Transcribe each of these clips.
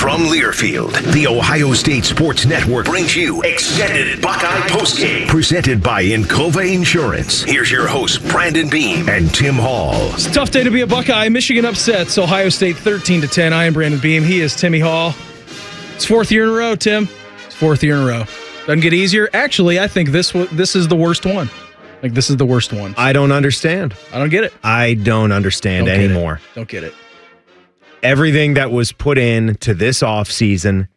From Learfield, the Ohio State Sports Network brings you Extended Buckeye Postgame, presented by Encova Insurance. Here's your hosts, Brandon Beam and Tim Hall. It's a tough day to be a Buckeye. Michigan upsets Ohio State 13-10. I am Brandon Beam. He is Timmy Hall. It's fourth year in a row, Tim. It's fourth year in a row. Doesn't get easier. Actually, I think this is the worst one. Like, this is the worst one. I don't understand. I don't get it. I don't understand anymore. Don't get it. Everything that was put in to this offseason,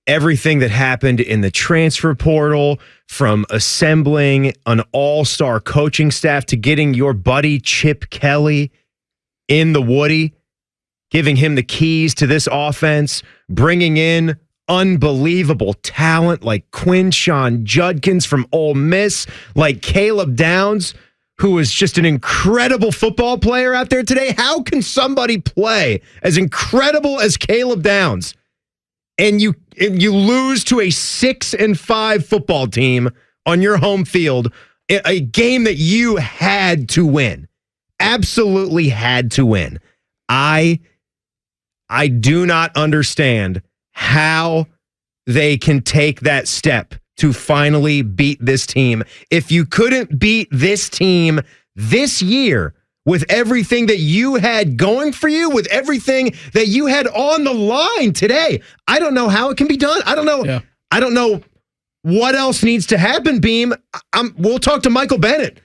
everything that happened in the transfer portal, from assembling an all-star coaching staff to getting your buddy Chip Kelly in the Woody, giving him the keys to this offense, bringing in unbelievable talent like Quinshon Judkins from Ole Miss, like Caleb Downs, who is just an incredible football player out there today. How can somebody play as incredible as Caleb Downs and you lose to a 6-5 football team on your home field, a game that you had to win, absolutely had to win? I do not understand how they can take that step to finally beat this team. If you couldn't beat this team this year with everything that you had going for you, with everything that you had on the line today, I don't know how it can be done. I don't know. Yeah. I don't know what else needs to happen, Beam. We'll talk to Michael Bennett,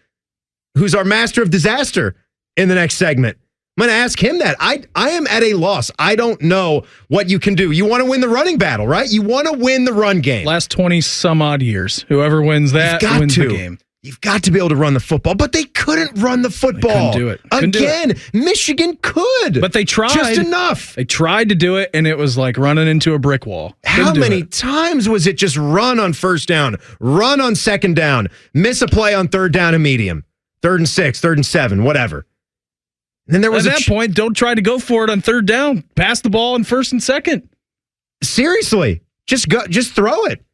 who's our master of disaster, in the next segment. I'm going to ask him that. I am at a loss. I don't know what you can do. You want to win the running battle, right? You want to win the run game. Last 20-some-odd years, whoever wins that wins the game. You've got to be able to run the football, but they couldn't run the football. They couldn't do it. Michigan could. But they tried. Just enough. They tried to do it, and it was like running into a brick wall. How many times was it just run on first down, run on second down, miss a play on third down and medium, 3rd and 6, 3rd and 7, whatever? And then there was at that point, don't try to go for it on third down. Pass the ball in 1st and 2nd. Seriously, just throw it.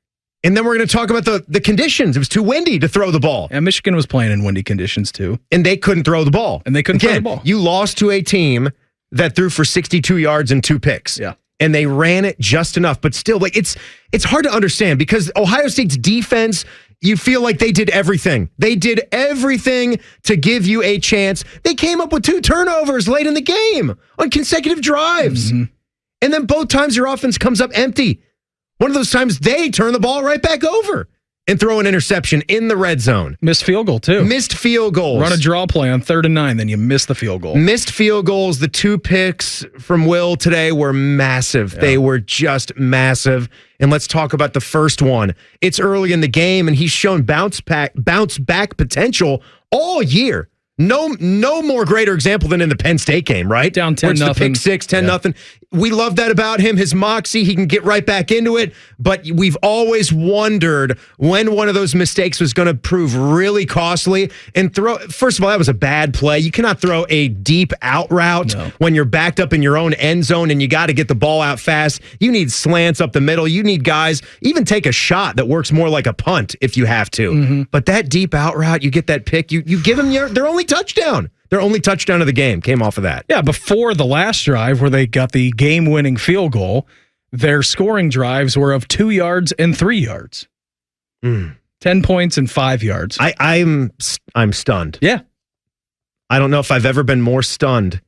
And then we're going to talk about the conditions. It was too windy to throw the ball. And Michigan was playing in windy conditions too. And they couldn't throw the ball. Throw the ball. You lost to a team that threw for 62 yards and 2 picks. Yeah. And they ran it just enough. But still, like it's hard to understand because Ohio State's defense, you feel like they did everything. They did everything to give you a chance. They came up with 2 turnovers late in the game on consecutive drives. Mm-hmm. And then both times your offense comes up empty. One of those times they turn the ball right back over and throw an interception in the red zone. Missed field goal, too. Missed field goals. Run a draw play on 3rd and 9, then you miss the field goal. Missed field goals. The 2 picks from Will today were massive. Yeah. They were just massive. And let's talk about the first one. It's early in the game, and he's shown bounce back potential all year. No more greater example than in the Penn State game, right? Down 10-0. The pick 6, 10-0. We love that about him, his moxie. He can get right back into it. But we've always wondered when one of those mistakes was going to prove really costly. And first of all, that was a bad play. You cannot throw a deep out route when you're backed up in your own end zone and you got to get the ball out fast. You need slants up the middle. You need guys, even take a shot that works more like a punt if you have to. Mm-hmm. But that deep out route, you get that pick, you give them their only touchdown. Their only touchdown of the game came off of that. Yeah, before the last drive where they got the game-winning field goal, their scoring drives were of 2 yards and 3 yards. 10 points and 5 yards. I'm stunned. Yeah. I don't know if I've ever been more stunned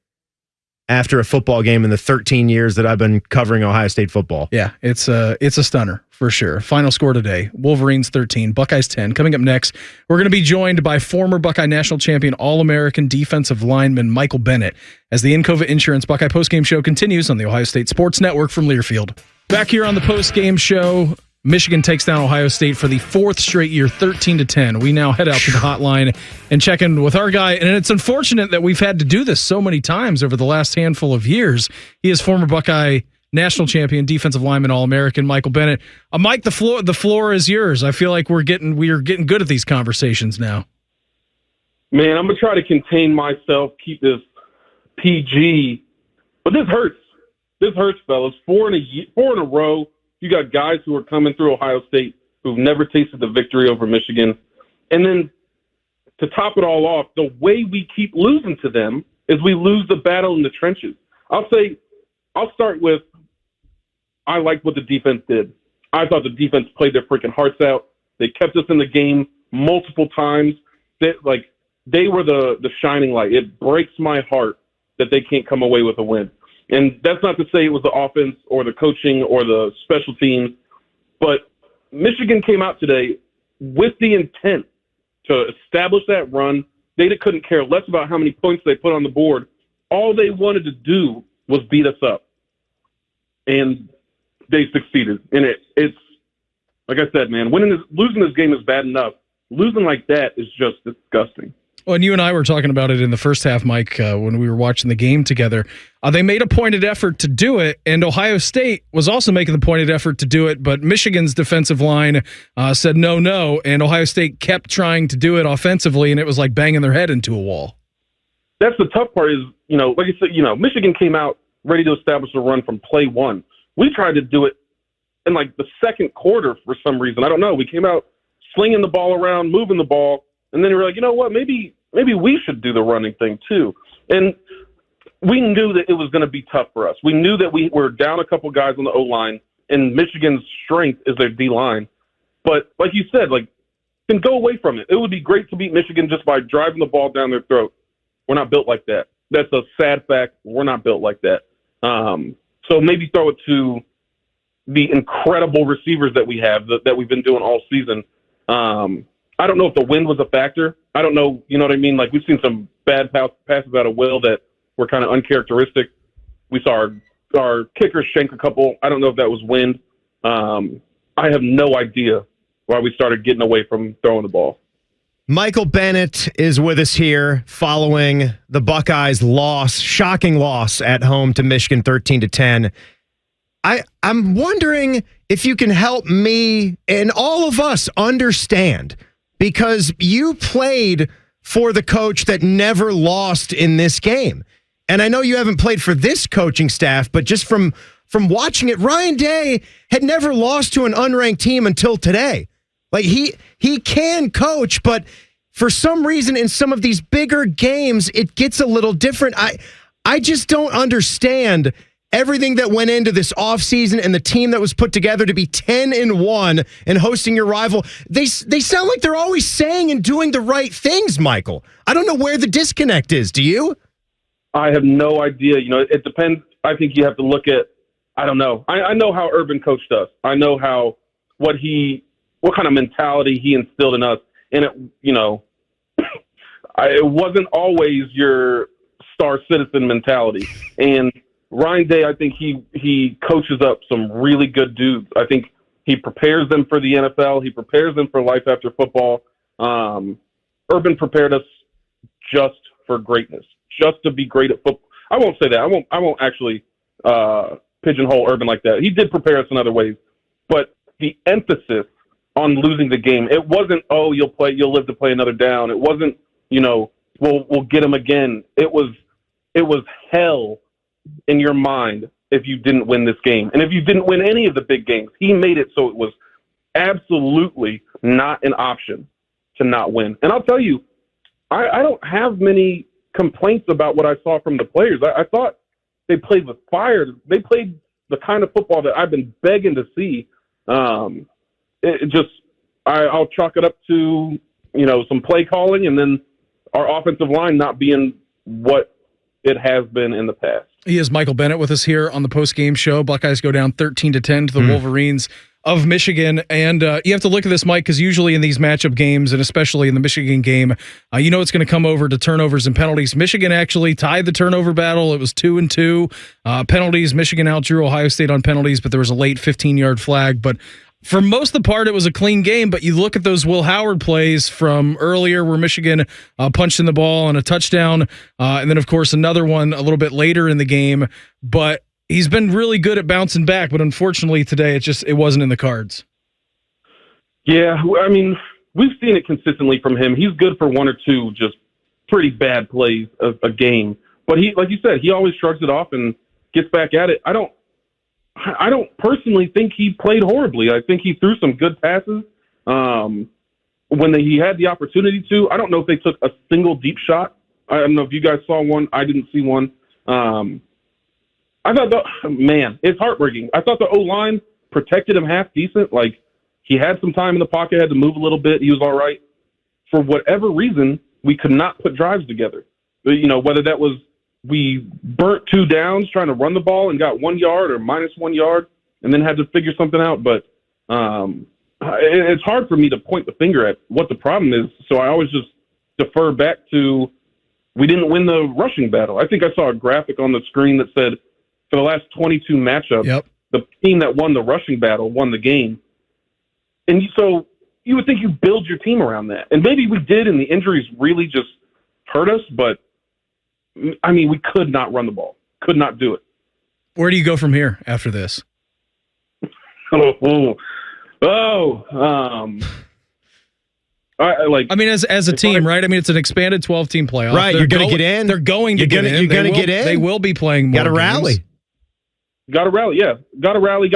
after a football game in the 13 years that I've been covering Ohio State football. Yeah, it's a stunner for sure. Final score today, Wolverines 13, Buckeyes 10. Coming up next, we're going to be joined by former Buckeye national champion All-American defensive lineman Michael Bennett as the Encova Insurance Buckeye Postgame Show continues on the Ohio State Sports Network from Learfield. Back here on the Postgame Show, Michigan takes down Ohio State for the 4th straight year, 13-10. We now head out to the hotline and check in with our guy. And it's unfortunate that we've had to do this so many times over the last handful of years. He is former Buckeye national champion, defensive lineman, All-American, Michael Bennett. Mike, the floor is yours. I feel like we are getting good at these conversations now. Man, I'm going to try to contain myself, keep this PG. But this hurts. This hurts, fellas. 4 in a row. You got guys who are coming through Ohio State who've never tasted the victory over Michigan. And then to top it all off, the way we keep losing to them is we lose the battle in the trenches. I'll start with I liked what the defense did. I thought the defense played their freaking hearts out. They kept us in the game multiple times. They were the shining light. It breaks my heart that they can't come away with a win. And that's not to say it was the offense or the coaching or the special teams, but Michigan came out today with the intent to establish that run. They couldn't care less about how many points they put on the board. All they wanted to do was beat us up. And they succeeded. And it's like I said, man, losing this game is bad enough. Losing like that is just disgusting. Well, and you and I were talking about it in the first half, Mike, when we were watching the game together. They made a pointed effort to do it, and Ohio State was also making the pointed effort to do it, but Michigan's defensive line said no, and Ohio State kept trying to do it offensively, and it was like banging their head into a wall. That's the tough part is, like I said, Michigan came out ready to establish a run from play one. We tried to do it in like the second quarter for some reason. I don't know. We came out slinging the ball around, moving the ball, and then we were like, you know what, maybe we should do the running thing too. And we knew that it was going to be tough for us. We knew that we were down a couple guys on the O-line, and Michigan's strength is their D-line. But like you said, then go away from it. It would be great to beat Michigan just by driving the ball down their throat. We're not built like that. That's a sad fact. We're not built like that. So maybe throw it to the incredible receivers that we have that we've been doing all season. I don't know if the wind was a factor. I don't know. You know what I mean? We've seen some bad passes out of Will that were kind of uncharacteristic. We saw our kicker shank a couple. I don't know if that was wind. I have no idea why we started getting away from throwing the ball. Michael Bennett is with us here following the Buckeyes' shocking loss at home to Michigan 13-10. I'm wondering if you can help me and all of us understand, because you played for the coach that never lost in this game. And I know you haven't played for this coaching staff, but just from watching it, Ryan Day had never lost to an unranked team until today. He can coach, but for some reason in some of these bigger games, it gets a little different. I just don't understand everything that went into this offseason and the team that was put together to be 10-1 and hosting your rival. They sound like they're always saying and doing the right things, Michael. I don't know where the disconnect is. Do you? I have no idea. It depends. I think you have to look at, I don't know. I know how Urban coached us. I know what kind of mentality he instilled in us. And it wasn't always your star citizen mentality. And Ryan Day, I think he coaches up some really good dudes. I think he prepares them for the NFL. He prepares them for life after football. Urban prepared us just for greatness, just to be great at football. I won't say that. I won't actually pigeonhole Urban like that. He did prepare us in other ways, but the emphasis on losing the game, it wasn't, oh, you'll live to play another down. It wasn't, we'll get him again. It was hell in your mind if you didn't win this game. And if you didn't win any of the big games, he made it so it was absolutely not an option to not win. And I'll tell you, I don't have many complaints about what I saw from the players. I thought they played with fire. They played the kind of football that I've been begging to see. I'll chalk it up to, some play calling and then our offensive line not being what it has been in the past. He is Michael Bennett with us here on the post-game show. Buckeyes go down 13-10 to the Wolverines of Michigan. And you have to look at this, Mike, because usually in these matchup games, and especially in the Michigan game, it's going to come over to turnovers and penalties. Michigan actually tied the turnover battle. It was 2-2. Penalties, Michigan outdrew Ohio State on penalties, but there was a late 15-yard flag. But for most of the part, it was a clean game, but you look at those Will Howard plays from earlier where Michigan punched in the ball on a touchdown, and then, of course, another one a little bit later in the game. But he's been really good at bouncing back, but unfortunately today it wasn't in the cards. Yeah, I mean, we've seen it consistently from him. He's good for one or two just pretty bad plays a game. But he, like you said, he always shrugs it off and gets back at it. I don't personally think he played horribly. I think he threw some good passes when he had the opportunity to. I don't know if they took a single deep shot. I don't know if you guys saw one. I didn't see one. I thought, man, it's heartbreaking. I thought the O-line protected him half decent. Like, he had some time in the pocket, had to move a little bit. He was all right. For whatever reason, we could not put drives together. You know, whether that was we burnt 2 downs trying to run the ball and got 1 yard or minus 1 yard and then had to figure something out. But it's hard for me to point the finger at what the problem is. So I always just defer back to we didn't win the rushing battle. I think I saw a graphic on the screen that said for the last 22 matchups, the team that won the rushing battle won the game. And so you would think you build your team around that. And maybe we did, and the injuries really just hurt us. But, I mean, we could not run the ball. Could not do it. Where do you go from here after this? I mean, as a team, right? I mean, it's an expanded 12-team playoff. Right, you're going to get in. They're going to get in. You're going to get in. They will be playing more Got to rally. Got to rally, yeah. Got to rally,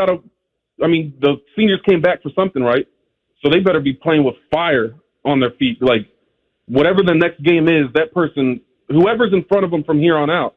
I mean, the seniors came back for something, right? So they better be playing with fire on their feet. Like, whatever the next game is, that person, whoever's in front of them from here on out,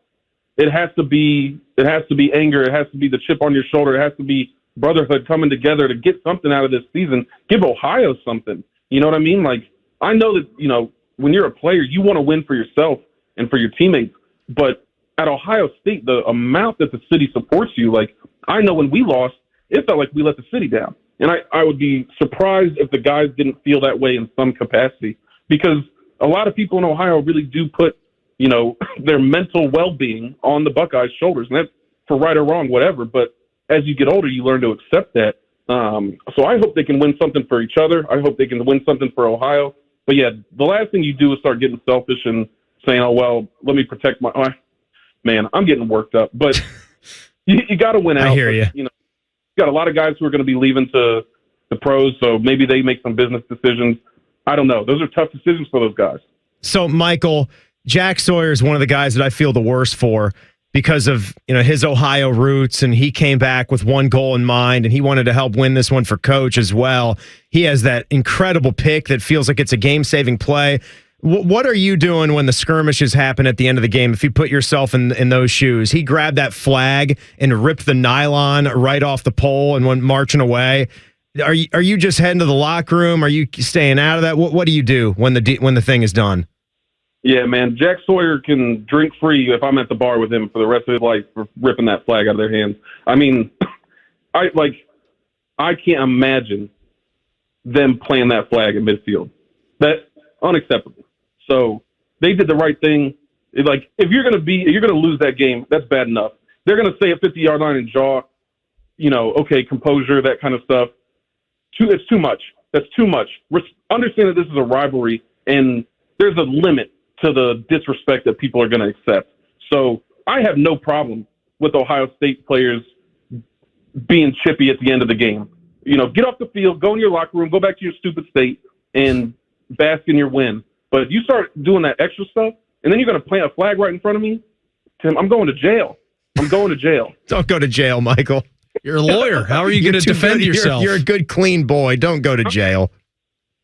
it has to be anger. It has to be the chip on your shoulder. It has to be brotherhood coming together to get something out of this season. Give Ohio something. You know what I mean? Like, I know that, you know, when you're a player, you want to win for yourself and for your teammates. But at Ohio State, the amount that the city supports you, like, I know when we lost, it felt like we let the city down. And I would be surprised if the guys didn't feel that way in some capacity, because a lot of people in Ohio really do put, you know, their mental well-being on the Buckeyes' shoulders. And that's for right or wrong, whatever. But as you get older, you learn to accept that. So I hope they can win something for each other. I hope they can win something for Ohio. But, yeah, the last thing you do is start getting selfish and saying, oh, well, let me protect my man, I'm getting worked up. But you got to win out. I hear you. You know, you got a lot of guys who are going to be leaving to the pros, so maybe they make some business decisions. I don't know. Those are tough decisions for those guys. So, Michael, Jack Sawyer is one of the guys that I feel the worst for because of, you know, his Ohio roots, and he came back with one goal in mind, and he wanted to help win this one for Coach as well. He has that incredible pick that feels like it's a game-saving play. What are you doing when the skirmishes happen at the end of the game? If you put yourself in those shoes, he grabbed that flag and ripped the nylon right off the pole and went marching away. Are you just heading to the locker room? Are you staying out of that? What do you do when the thing is done? Yeah, man, Jack Sawyer can drink free if I'm at the bar with him for the rest of his life for ripping that flag out of their hands. I mean, I can't imagine them playing that flag in midfield. That's unacceptable. So they did the right thing. Like, if you're going to lose that game, that's bad enough. They're going to say a 50-yard line and jaw, you know, okay, composure, that kind of stuff. It's too much. That's too much. Understand that this is a rivalry, and there's a limit to the disrespect that people are going to accept. So I have no problem with Ohio State players being chippy at the end of the game. You know, get off the field, go in your locker room, go back to your stupid state, and bask in your win. But you start doing that extra stuff, and then you're going to plant a flag right in front of me, Tim, I'm going to jail. I'm going to jail. Don't go to jail, Michael. You're a lawyer. How are you going to defend yourself? You're a good, clean boy. Don't go to jail.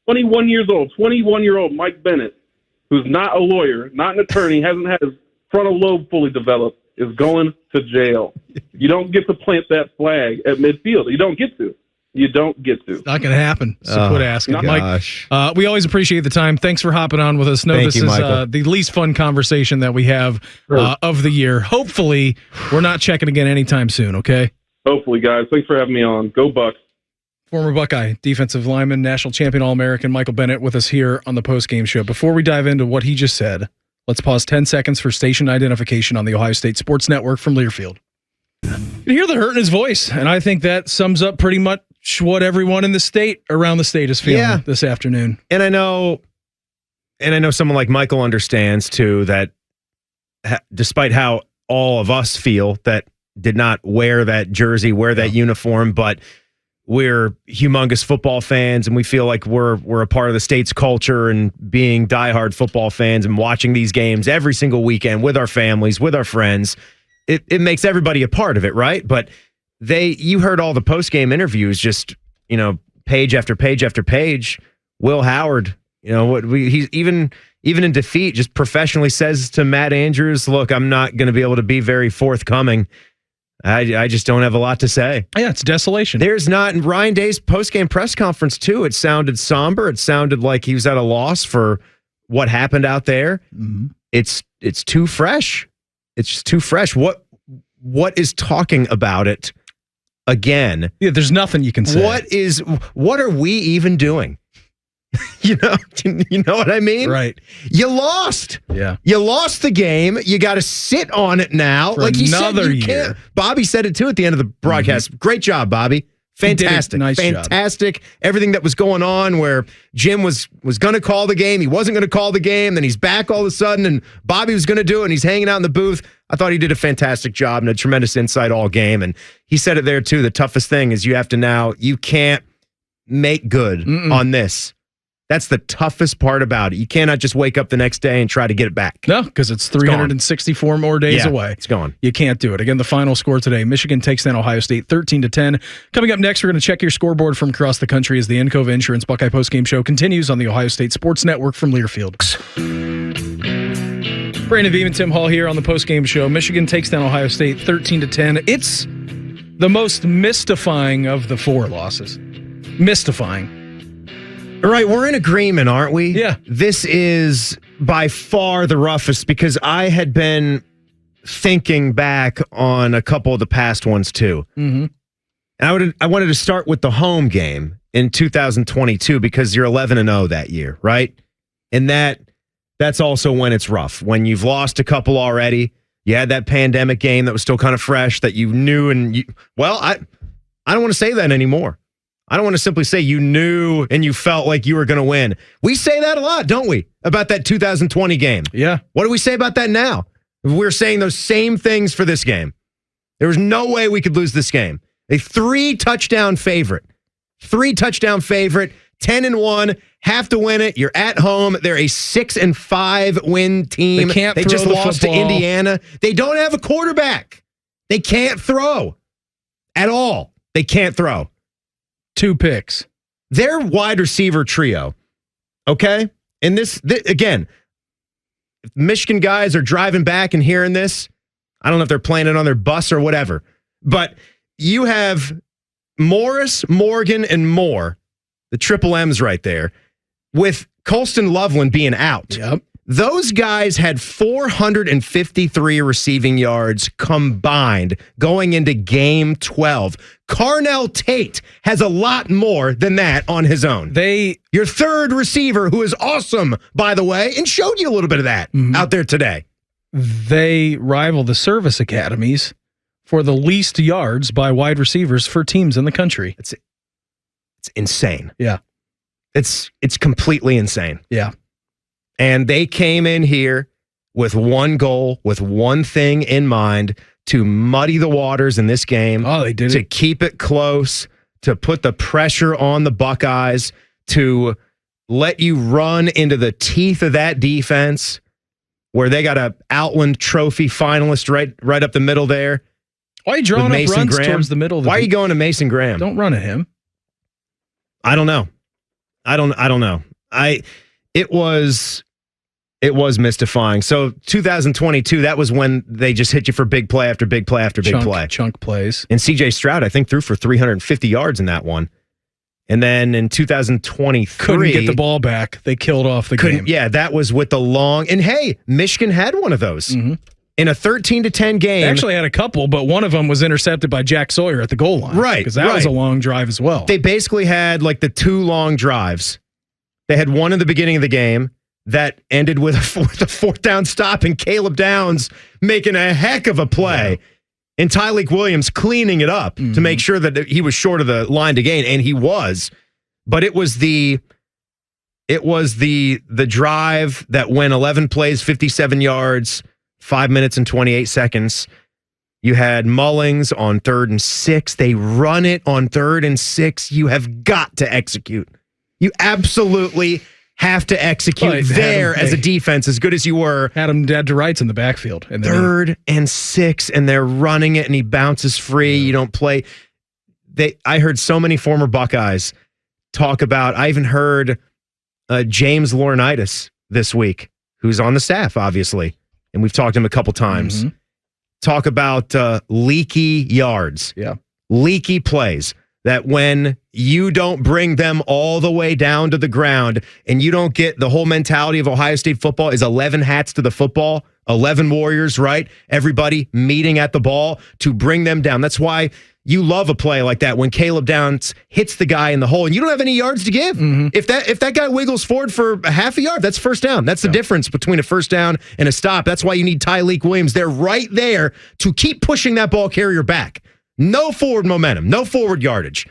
21-year-old Mike Bennett, who's not a lawyer, not an attorney, hasn't had his frontal lobe fully developed, is going to jail. You don't get to plant that flag at midfield. You don't get to. You don't get to. It's not going to happen. So quit asking. Gosh. Mike, we always appreciate the time. Thanks for hopping on with us. This is the least fun conversation that we have of the year. Hopefully, we're not checking again anytime soon, okay? Hopefully, guys. Thanks for having me on. Go Bucks. Former Buckeye defensive lineman, national champion All-American Michael Bennett with us here on the Postgame Show. Before we dive into what he just said, let's pause 10 seconds for station identification on the Ohio State Sports Network from Learfield. You hear the hurt in his voice, and I think that sums up pretty much what everyone in the state, around the state, is feeling this afternoon. And I know someone like Michael understands too that despite how all of us feel that did not wear that jersey, wear that uniform, but we're humongous football fans and we feel like we're a part of the state's culture, and being diehard football fans and watching these games every single weekend with our families, with our friends, it makes everybody a part of it, right? But you heard all the post-game interviews, just, you know, page after page after page. Will Howard, you know, he's even in defeat, just professionally says to Matt Andrews, look, I'm not going to be able to be very forthcoming. I just don't have a lot to say. Yeah, it's desolation. There's not. In Ryan Day's postgame press conference, too, it sounded somber. It sounded like he was at a loss for what happened out there. Mm-hmm. It's too fresh. It's just too fresh. What is talking about it again? Yeah, there's nothing you can say. What are we even doing? You know what I mean? Right. You lost. Yeah. You lost the game. You got to sit on it now. For like you another said, you year. can't. Bobby said it too at the end of the broadcast. Mm-hmm. Great job, Bobby. Fantastic. Nice Fantastic. Job. Everything that was going on where Jim was going to call the game. He wasn't going to call the game. Then he's back all of a sudden and Bobby was going to do it and he's hanging out in the booth. I thought he did a fantastic job and a tremendous insight all game. And he said it there too. The toughest thing is you can't make good on this. That's the toughest part about it. You cannot just wake up the next day and try to get it back. No, because it's 364 more days away. It's gone. You can't do it. Again, the final score today, Michigan takes down Ohio State 13-10. Coming up next, we're going to check your scoreboard from across the country as the Encova Insurance Buckeye Postgame Show continues on the Ohio State Sports Network from Learfield. Brandon Beam and Tim Hall here on the Postgame Show. Michigan takes down Ohio State 13-10. It's the most mystifying of the four losses. Mystifying. All right, we're in agreement, aren't we? Yeah. This is by far the roughest because I had been thinking back on a couple of the past ones too. Mm-hmm. And I wanted to start with the home game in 2022 because you're 11-0 that year, right? And that's also when it's rough. When you've lost a couple already, you had that pandemic game that was still kind of fresh that you knew I don't want to say that anymore. I don't want to simply say you knew and you felt like you were going to win. We say that a lot, don't we? About that 2020 game. Yeah. What do we say about that now? We're saying those same things for this game. There was no way we could lose this game. A 3-touchdown favorite. 3-touchdown favorite, 10-1, have to win it. You're at home. They're a 6-5 win team. They just lost to Indiana. They don't have a quarterback. They can't throw at all. They can't throw. 2 picks. Their wide receiver trio, okay? And this again, if Michigan guys are driving back and hearing this, I don't know if they're playing it on their bus or whatever, but you have Morris, Morgan, and Moore, the triple M's right there, with Colston Loveland being out. Yep. Those guys had 453 receiving yards combined going into game 12. Carnell Tate has a lot more than that on his own. Your third receiver, who is awesome, by the way, and showed you a little bit of that out there today. They rival the service academies for the least yards by wide receivers for teams in the country. It's insane. Yeah. It's completely insane. Yeah. And they came in here with one goal, with one thing in mind, to muddy the waters in this game. Oh, they did to keep it close, to put the pressure on the Buckeyes, to let you run into the teeth of that defense where they got a Outland Trophy finalist right up the middle there. Why are you drawing up runs towards the middle of the Why are you going to Mason Graham? Don't run at him. I don't know. I don't know. It was mystifying. So 2022, that was when they just hit you for big play after big play after big play. Chunk plays. And CJ Stroud, I think, threw for 350 yards in that one. And then in 2023... Couldn't get the ball back. They killed off the game. Yeah, that was with the long... And hey, Michigan had one of those. Mm-hmm. In a 13-10 game. They actually had a couple, but one of them was intercepted by Jack Sawyer at the goal line. Right. Because that was a long drive as well. They basically had like the 2 long drives. They had one in the beginning of the game that ended with a 4th down stop and Caleb Downs making a heck of a play. Yeah. And Tyleek Williams cleaning it up to make sure that he was short of the line to gain, and he was. But it was the drive that went 11 plays, 57 yards, 5 minutes and 28 seconds. You had Mullings on 3rd and 6. They run it on 3rd and 6. You have got to execute. You absolutely have to execute as a defense, as good as you were. Had him dead to rights in the backfield. And 3rd and 6, and they're running it, and he bounces free. Yeah. You don't play. I heard so many former Buckeyes talk about, I even heard James Laurinaitis this week, who's on the staff, obviously, and we've talked to him a couple times, talk about leaky yards. Yeah. Leaky plays. That when you don't bring them all the way down to the ground and you don't get the whole mentality of Ohio State football is 11 hats to the football, 11 warriors, right? Everybody meeting at the ball to bring them down. That's why you love a play like that when Caleb Downs hits the guy in the hole and you don't have any yards to give. Mm-hmm. If that guy wiggles forward for a half a yard, that's first down. That's the difference between a first down and a stop. That's why you need Tyleik Williams. They're right there to keep pushing that ball carrier back. No forward momentum, no forward yardage.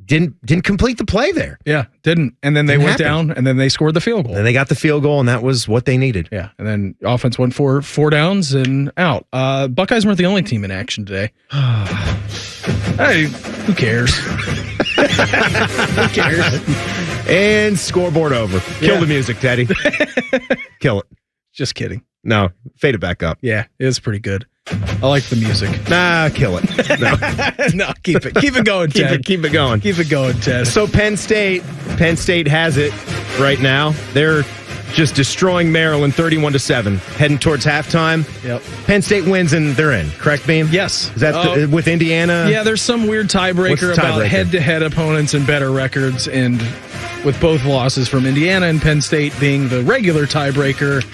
Didn't complete the play there. Yeah, didn't. And then they went down, and then they scored the field goal. And they got the field goal, and that was what they needed. Yeah, and then offense went for 4 downs and out. Buckeyes weren't the only team in action today. Hey, who cares? Who cares? And scoreboard over. Kill the music, Teddy. Kill it. Just kidding. No, fade it back up. Yeah, it was pretty good. I like the music. Nah, kill it. No, no, keep it. Keep it going, Ted. Keep it going. Keep it going, Ted. So Penn State has it right now. They're just destroying Maryland 31-7, heading towards halftime. Yep. Penn State wins and they're in. Correct, Beam? Yes. Is that with Indiana? Yeah, there's some weird tiebreaker about head-to-head opponents and better records, and with both losses from Indiana and Penn State being the regular tiebreaker,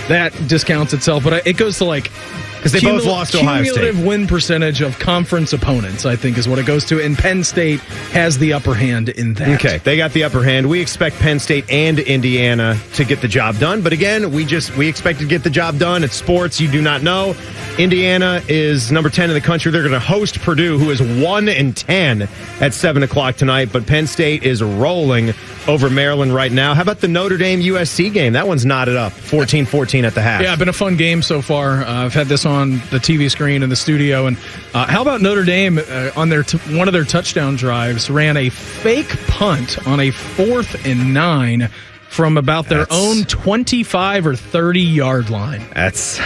that discounts itself. But it goes to like because they both lost to Ohio State. Cumulative win percentage of conference opponents, I think, is what it goes to. And Penn State has the upper hand in that. Okay, they got the upper hand. We expect Penn State and Indiana to get the job done. But again, we expect to get the job done. It's sports. You do not know. Indiana is number 10 in the country. They're going to host Purdue, who is 1-10 at 7 o'clock tonight. But Penn State is rolling over Maryland right now. How about the Notre Dame USC game? That one's knotted up, 14-14 at the half. Yeah, been a fun game so far. I've had this on the TV screen in the studio. And how about Notre Dame on their one of their touchdown drives ran a fake punt on a 4th and 9 from about their own 25 or 30 yard line. That's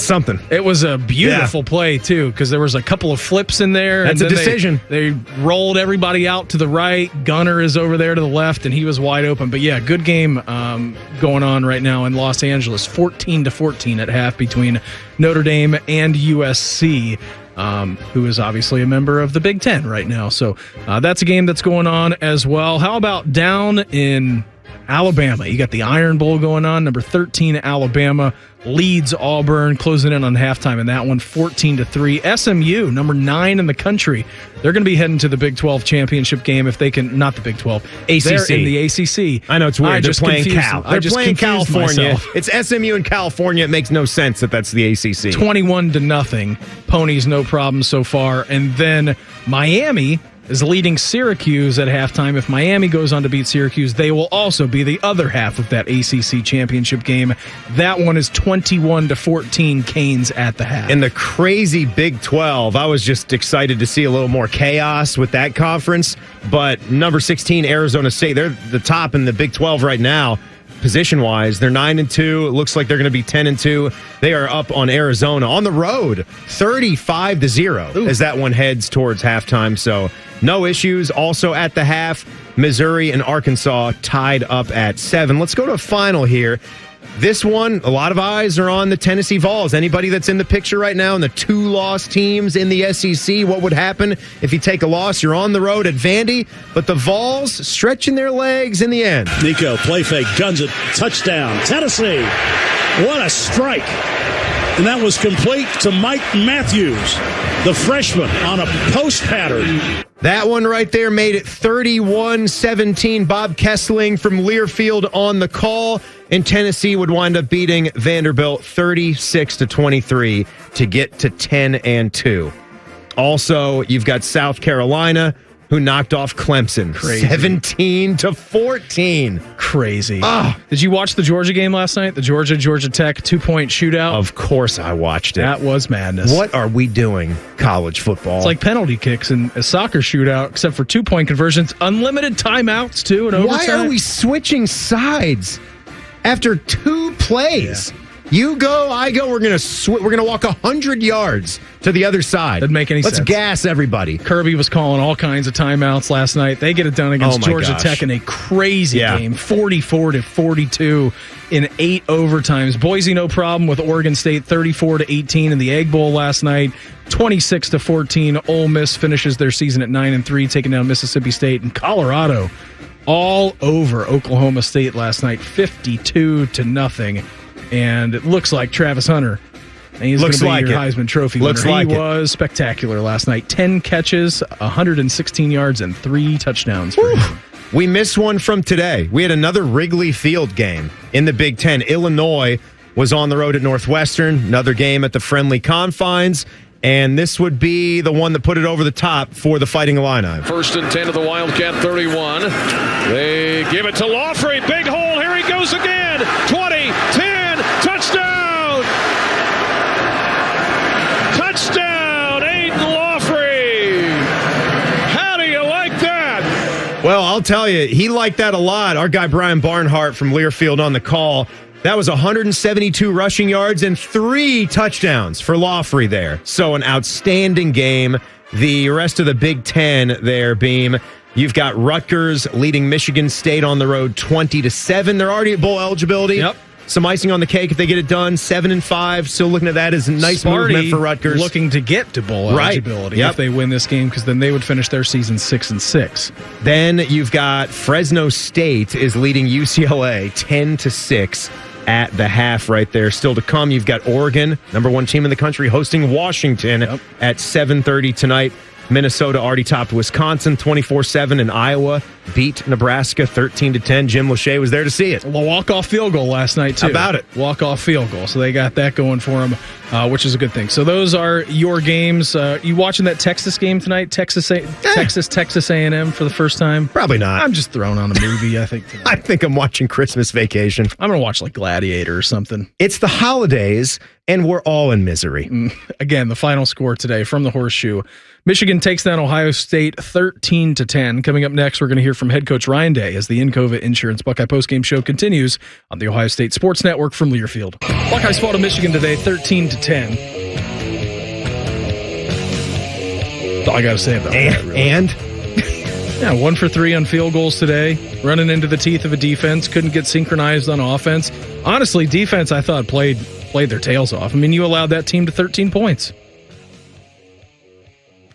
something. It was a beautiful play, too, because there was a couple of flips in there. That's a decision. They rolled everybody out to the right. Gunner is over there to the left, and he was wide open. But, yeah, good game going on right now in Los Angeles. 14-14 at half between Notre Dame and USC, who is obviously a member of the Big Ten right now. So that's a game that's going on as well. How about down in Alabama? You got the Iron Bowl going on. Number 13, Alabama leads Auburn, closing in on halftime in that one, 14-3. SMU, number 9 in the country. They're going to be heading to the Big 12 championship game if they can. Not the Big 12, ACC. They're in the ACC. I know it's weird. They're playing Cal. They're playing California. Myself. It's SMU in California. It makes no sense that that's the ACC. 21-0. Ponies, no problem so far. And then Miami is leading Syracuse at halftime. If Miami goes on to beat Syracuse, they will also be the other half of that ACC championship game. That one is 21-14 Canes at the half. In the crazy Big 12, I was just excited to see a little more chaos with that conference. But number 16, Arizona State, they're the top in the Big 12 right now. Position-wise, they're 9-2. It looks like they're going to be 10-2. They are up on Arizona on the road, 35-0 as that one heads towards halftime. So no issues. Also at the half, Missouri and Arkansas tied up at 7. Let's go to a final here. This one, a lot of eyes are on the Tennessee Vols. Anybody that's in the picture right now and the 2 loss teams in the SEC, what would happen if you take a loss? You're on the road at Vandy, but the Vols stretching their legs in the end. Nico, play fake, guns it, touchdown, Tennessee. What a strike. And that was complete to Mike Matthews, the freshman, on a post pattern. That one right there made it 31-17. Bob Kessling from Learfield on the call. And Tennessee would wind up beating Vanderbilt 36-23 to get to 10-2. Also, you've got South Carolina, who knocked off Clemson 17-14. Crazy. Did you watch the Georgia game last night? The Georgia Tech 2-point shootout? Of course I watched it. That was madness. What are we doing, college football? It's like penalty kicks in a soccer shootout, except for 2-point conversions. Unlimited timeouts, too, and overtime. Why are we switching sides after 2 plays? Yeah. You go, I go. We're gonna walk 100 yards to the other side. Doesn't make any sense. Let's gas everybody. Kirby was calling all kinds of timeouts last night. They get it done against Georgia Tech in a crazy game, 44-42 in 8 overtimes. Boise, no problem with Oregon State, 34-18 in the Egg Bowl last night. 26-14. Ole Miss finishes their season at 9-3, taking down Mississippi State. And Colorado all over Oklahoma State last night, 52-0. And it looks like Travis Hunter, and he's going to be your Heisman Trophy winner. He was spectacular last night. 10 catches, 116 yards, and 3 touchdowns for him. We missed one from today. We had another Wrigley Field game in the Big Ten. Illinois was on the road at Northwestern, another game at the friendly confines. And this would be the one that put it over the top for the Fighting Illini. 1st and 10 of the Wildcat 31. They give it to Lawfrey. Big hole. Here he goes again. 20, 10, touchdown. Touchdown, Aiden Lawfrey. How do you like that? Well, I'll tell you, he liked that a lot. Our guy Brian Barnhart from Learfield on the call. That was 172 rushing yards and 3 touchdowns for Lawfrey there. So an outstanding game. The rest of the Big Ten there, Beam. You've got Rutgers leading Michigan State on the road 20-7. They're already at bowl eligibility. Yep. Some icing on the cake if they get it done. 7-5. Still looking at that as a nice movement for Rutgers. Looking to get to bowl eligibility if they win this game, because then they would finish their season 6-6. Then you've got Fresno State is leading UCLA 10-6 at the half right there. Still to come, you've got Oregon, number 1 team in the country, hosting Washington at 7:30 tonight. Minnesota already topped Wisconsin 24-7, and Iowa beat Nebraska 13-10. Jim Lachey was there to see it. Well, walk-off field goal last night, too. How about it? Walk-off field goal. So they got that going for them, which is a good thing. So those are your games. You watching that Texas game tonight? Texas A&M for the first time? Probably not. I'm just throwing on a movie, I think, tonight. I think I'm watching Christmas Vacation. I'm going to watch like Gladiator or something. It's the holidays, and we're all in misery. Again, the final score today from the Horseshoe. Michigan takes down Ohio State 13-10. Coming up next, we're going to hear from head coach Ryan Day as the Encova Insurance Buckeye postgame show continues on the Ohio State Sports Network from Learfield. Buckeyes fall to Michigan today 13-10. That's all I got to say about that, really. And? Yeah, 1 for 3 on field goals today. Running into the teeth of a defense. Couldn't get synchronized on offense. Honestly, defense, I thought, played their tails off. I mean, you allowed that team to 13 points.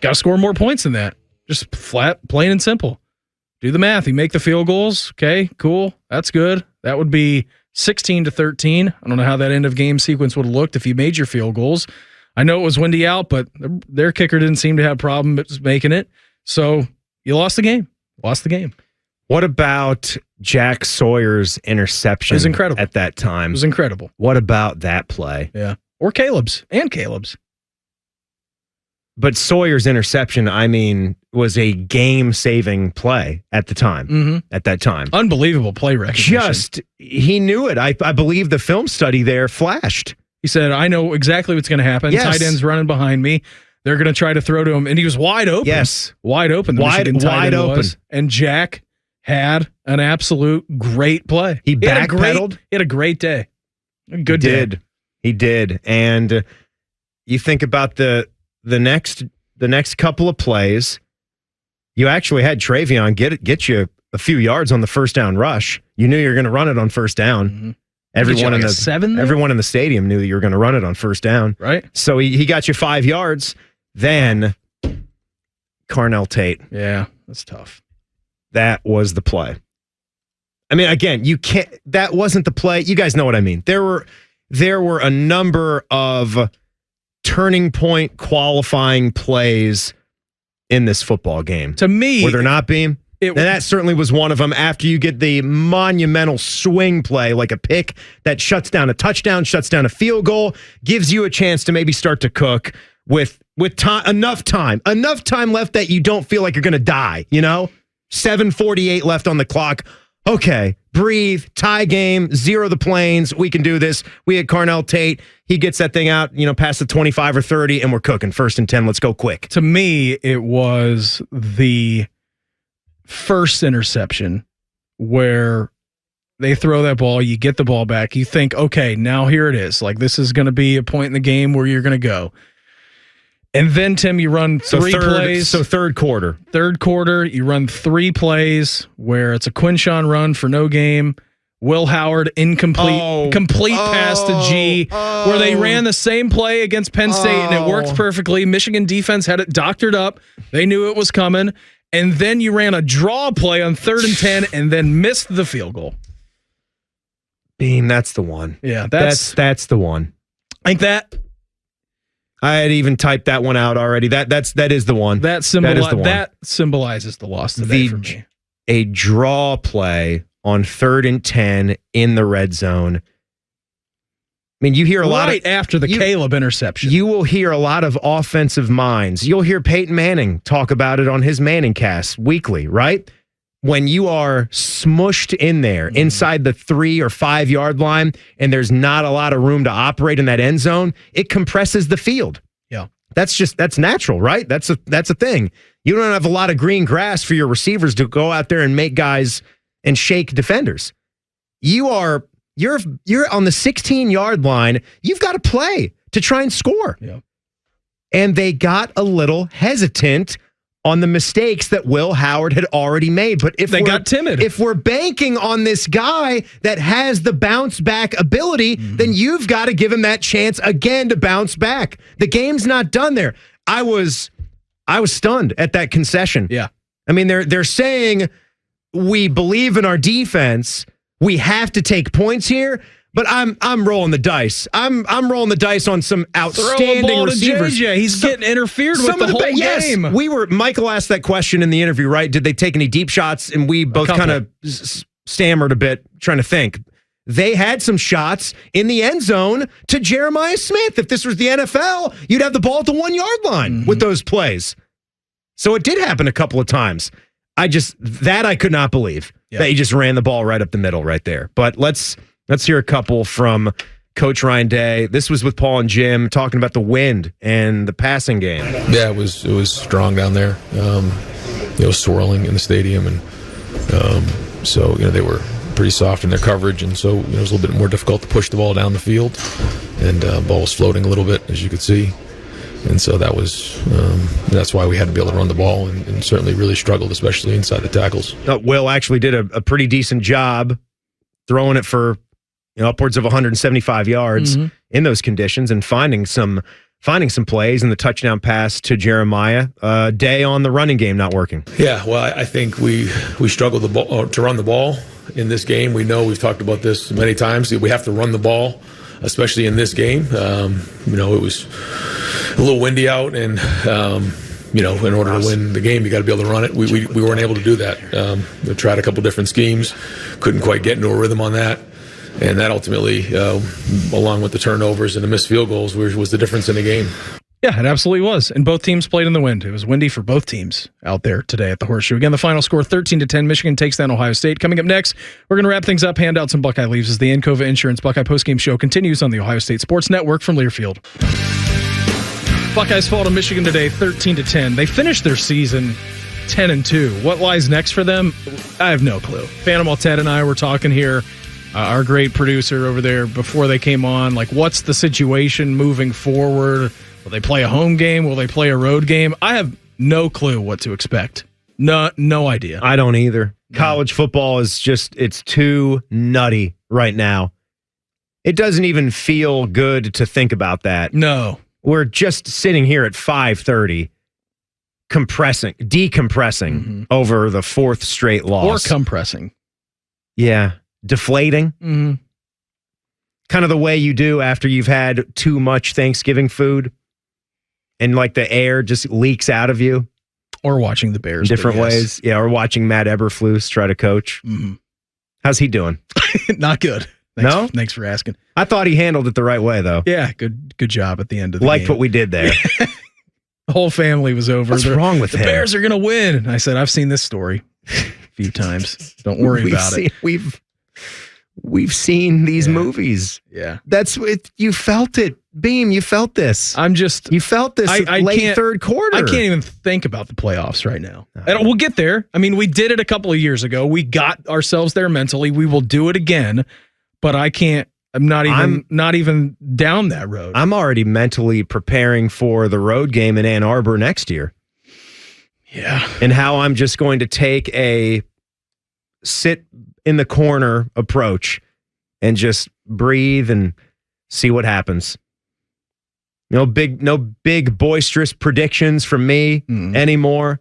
Got to score more points than that. Just flat, plain and simple. Do the math. You make the field goals. Okay, cool. That's good. That would be 16-13. I don't know how that end of game sequence would have looked if you made your field goals. I know it was windy out, but their kicker didn't seem to have a problem making it. So you lost the game. What about Jack Sawyer's interception? It was incredible. At that time. It was incredible. What about that play? Yeah. Or Caleb's. But Sawyer's interception, I mean, was a game-saving play at the time. Mm-hmm. At that time. Unbelievable play recognition. He knew it. I believe the film study there flashed. He said, I know exactly what's going to happen. Yes. Tight end's running behind me. They're going to try to throw to him. And he was wide open. Yes. Wide open. Wide open. And Jack had an absolute great play. He backpedaled. He had a great day. A good day. He did. And you think about the next couple of plays, you actually had Travion get you a few yards on the first down rush. You knew you were going to run it on first down. Mm-hmm. Everyone in the stadium knew that you were going to run it on first down. Right. So he got you 5 yards. Then Carnell Tate. Yeah, that's tough. That was the play. I mean, again, that wasn't the play. You guys know what I mean. There were a number of turning point qualifying plays in this football game. To me, were there not, Beam? And that certainly was one of them. After you get the monumental swing play, like a pick that shuts down a touchdown, shuts down a field goal, gives you a chance to maybe start to cook with enough time left that you don't feel like you're going to die. 7:48 left on the clock. Okay, breathe, tie game, zero the planes. We can do this. We had Carnell Tate. He gets that thing out, past the 25 or 30, and we're cooking. 1st and 10. Let's go quick. To me, it was the first interception where They throw that ball. You get the ball back. You think, okay, now here it is. Like, this is going to be a point in the game where you're going to go. And then, Tim, you run three plays. So third quarter. Third quarter, you run 3 plays where it's a Quinshawn run for no game. Will Howard incomplete pass to G, where they ran the same play against Penn State and it worked perfectly. Michigan defense had it doctored up. They knew it was coming. And then you ran a draw play on 3rd and 10 and then missed the field goal. Beam, that's the one. Yeah, that's the one. I think that I had even typed that one out already. That is the one. That symbolizes the loss today for me. A draw play on 3rd and 10 in the red zone. I mean, you hear a lot of after the Caleb interception. You will hear a lot of offensive minds. You'll hear Peyton Manning talk about it on his Manning cast weekly, right? When you are smushed in there inside the 3 or 5 yard line and there's not a lot of room to operate in that end zone, it compresses the field. Yeah. That's natural, right? That's a thing. You don't have a lot of green grass for your receivers to go out there and make guys and shake defenders. You're on the 16-yard line. You've got to play to try and score. Yeah. And they got a little hesitant on the mistakes that Will Howard had already made. But if they got timid, if we're banking on this guy that has the bounce back ability, then you've got to give him that chance again to bounce back. The game's not done there. I was stunned at that concession. Yeah. I mean, they're saying we believe in our defense. We have to take points here. But I'm rolling the dice. I'm rolling the dice on some outstanding receivers. JJ. He's getting interfered with the whole game. Yes, Michael asked that question in the interview, right? Did they take any deep shots? And we both kind of stammered a bit trying to think. They had some shots in the end zone to Jeremiah Smith. If this was the NFL, you'd have the ball at the 1 yard line with those plays. So it did happen a couple of times. I could not believe that he just ran the ball right up the middle right there. But let's hear a couple from Coach Ryan Day. This was with Paul and Jim talking about the wind and the passing game. Yeah, it was strong down there. It was swirling in the stadium, and so they were pretty soft in their coverage, and so it was a little bit more difficult to push the ball down the field. And ball was floating a little bit, as you could see. And so that's why we had to be able to run the ball, and certainly really struggled, especially inside the tackles. Will actually did a pretty decent job throwing it for upwards of 175 yards in those conditions and finding some plays, and the touchdown pass to Jeremiah. Day on the running game not working. Yeah, well, I think we struggled to run the ball in this game. We know we've talked about this many times. We have to run the ball, especially in this game. It was a little windy out, and in order to win the game, you got to be able to run it. We weren't able to do that. We tried a couple different schemes, couldn't quite get into a rhythm on that. And that ultimately, along with the turnovers and the missed field goals, was the difference in the game. Yeah, it absolutely was. And both teams played in the wind. It was windy for both teams out there today at the Horseshoe. Again, the final score 13-10. Michigan takes down Ohio State. Coming up next, we're going to wrap things up, hand out some Buckeye leaves as the Encova Insurance Buckeye Postgame Show continues on the Ohio State Sports Network from Learfield. Buckeyes fall to Michigan today 13-10. They finished their season 10-2. What lies next for them? I have no clue. Phantom Altet and I were talking here. Our great producer over there before they came on, what's the situation moving forward? Will they play a home game? Will they play a road game? I have no clue what to expect. No idea. I don't either. No. College football is it's too nutty right now. It doesn't even feel good to think about that. No. We're just sitting here at 5:30, decompressing over the 4th straight loss. Or compressing. Yeah. Deflating. Mm-hmm. Kind of the way you do after you've had too much Thanksgiving food and the air just leaks out of you. Or watching the Bears. Different ways. Yeah, or watching Matt Eberflus try to coach. Mm-hmm. How's he doing? Not good. Thanks for asking. I thought he handled it the right way, though. Yeah, good job at the end of the game. What we did there. The whole family was over. What's wrong with him? The Bears are going to win. And I said, I've seen this story a few times. Don't worry about it. We've seen these movies. Yeah. That's what you felt it. Beam, you felt this. You felt this late third quarter. I can't even think about the playoffs right now. And we'll get there. I mean, we did it a couple of years ago. We got ourselves there mentally. We will do it again, but I can't. I'm not even down that road. I'm already mentally preparing for the road game in Ann Arbor next year. Yeah. And how I'm just going to take a sit in the corner approach and just breathe and see what happens. No big boisterous predictions from me anymore.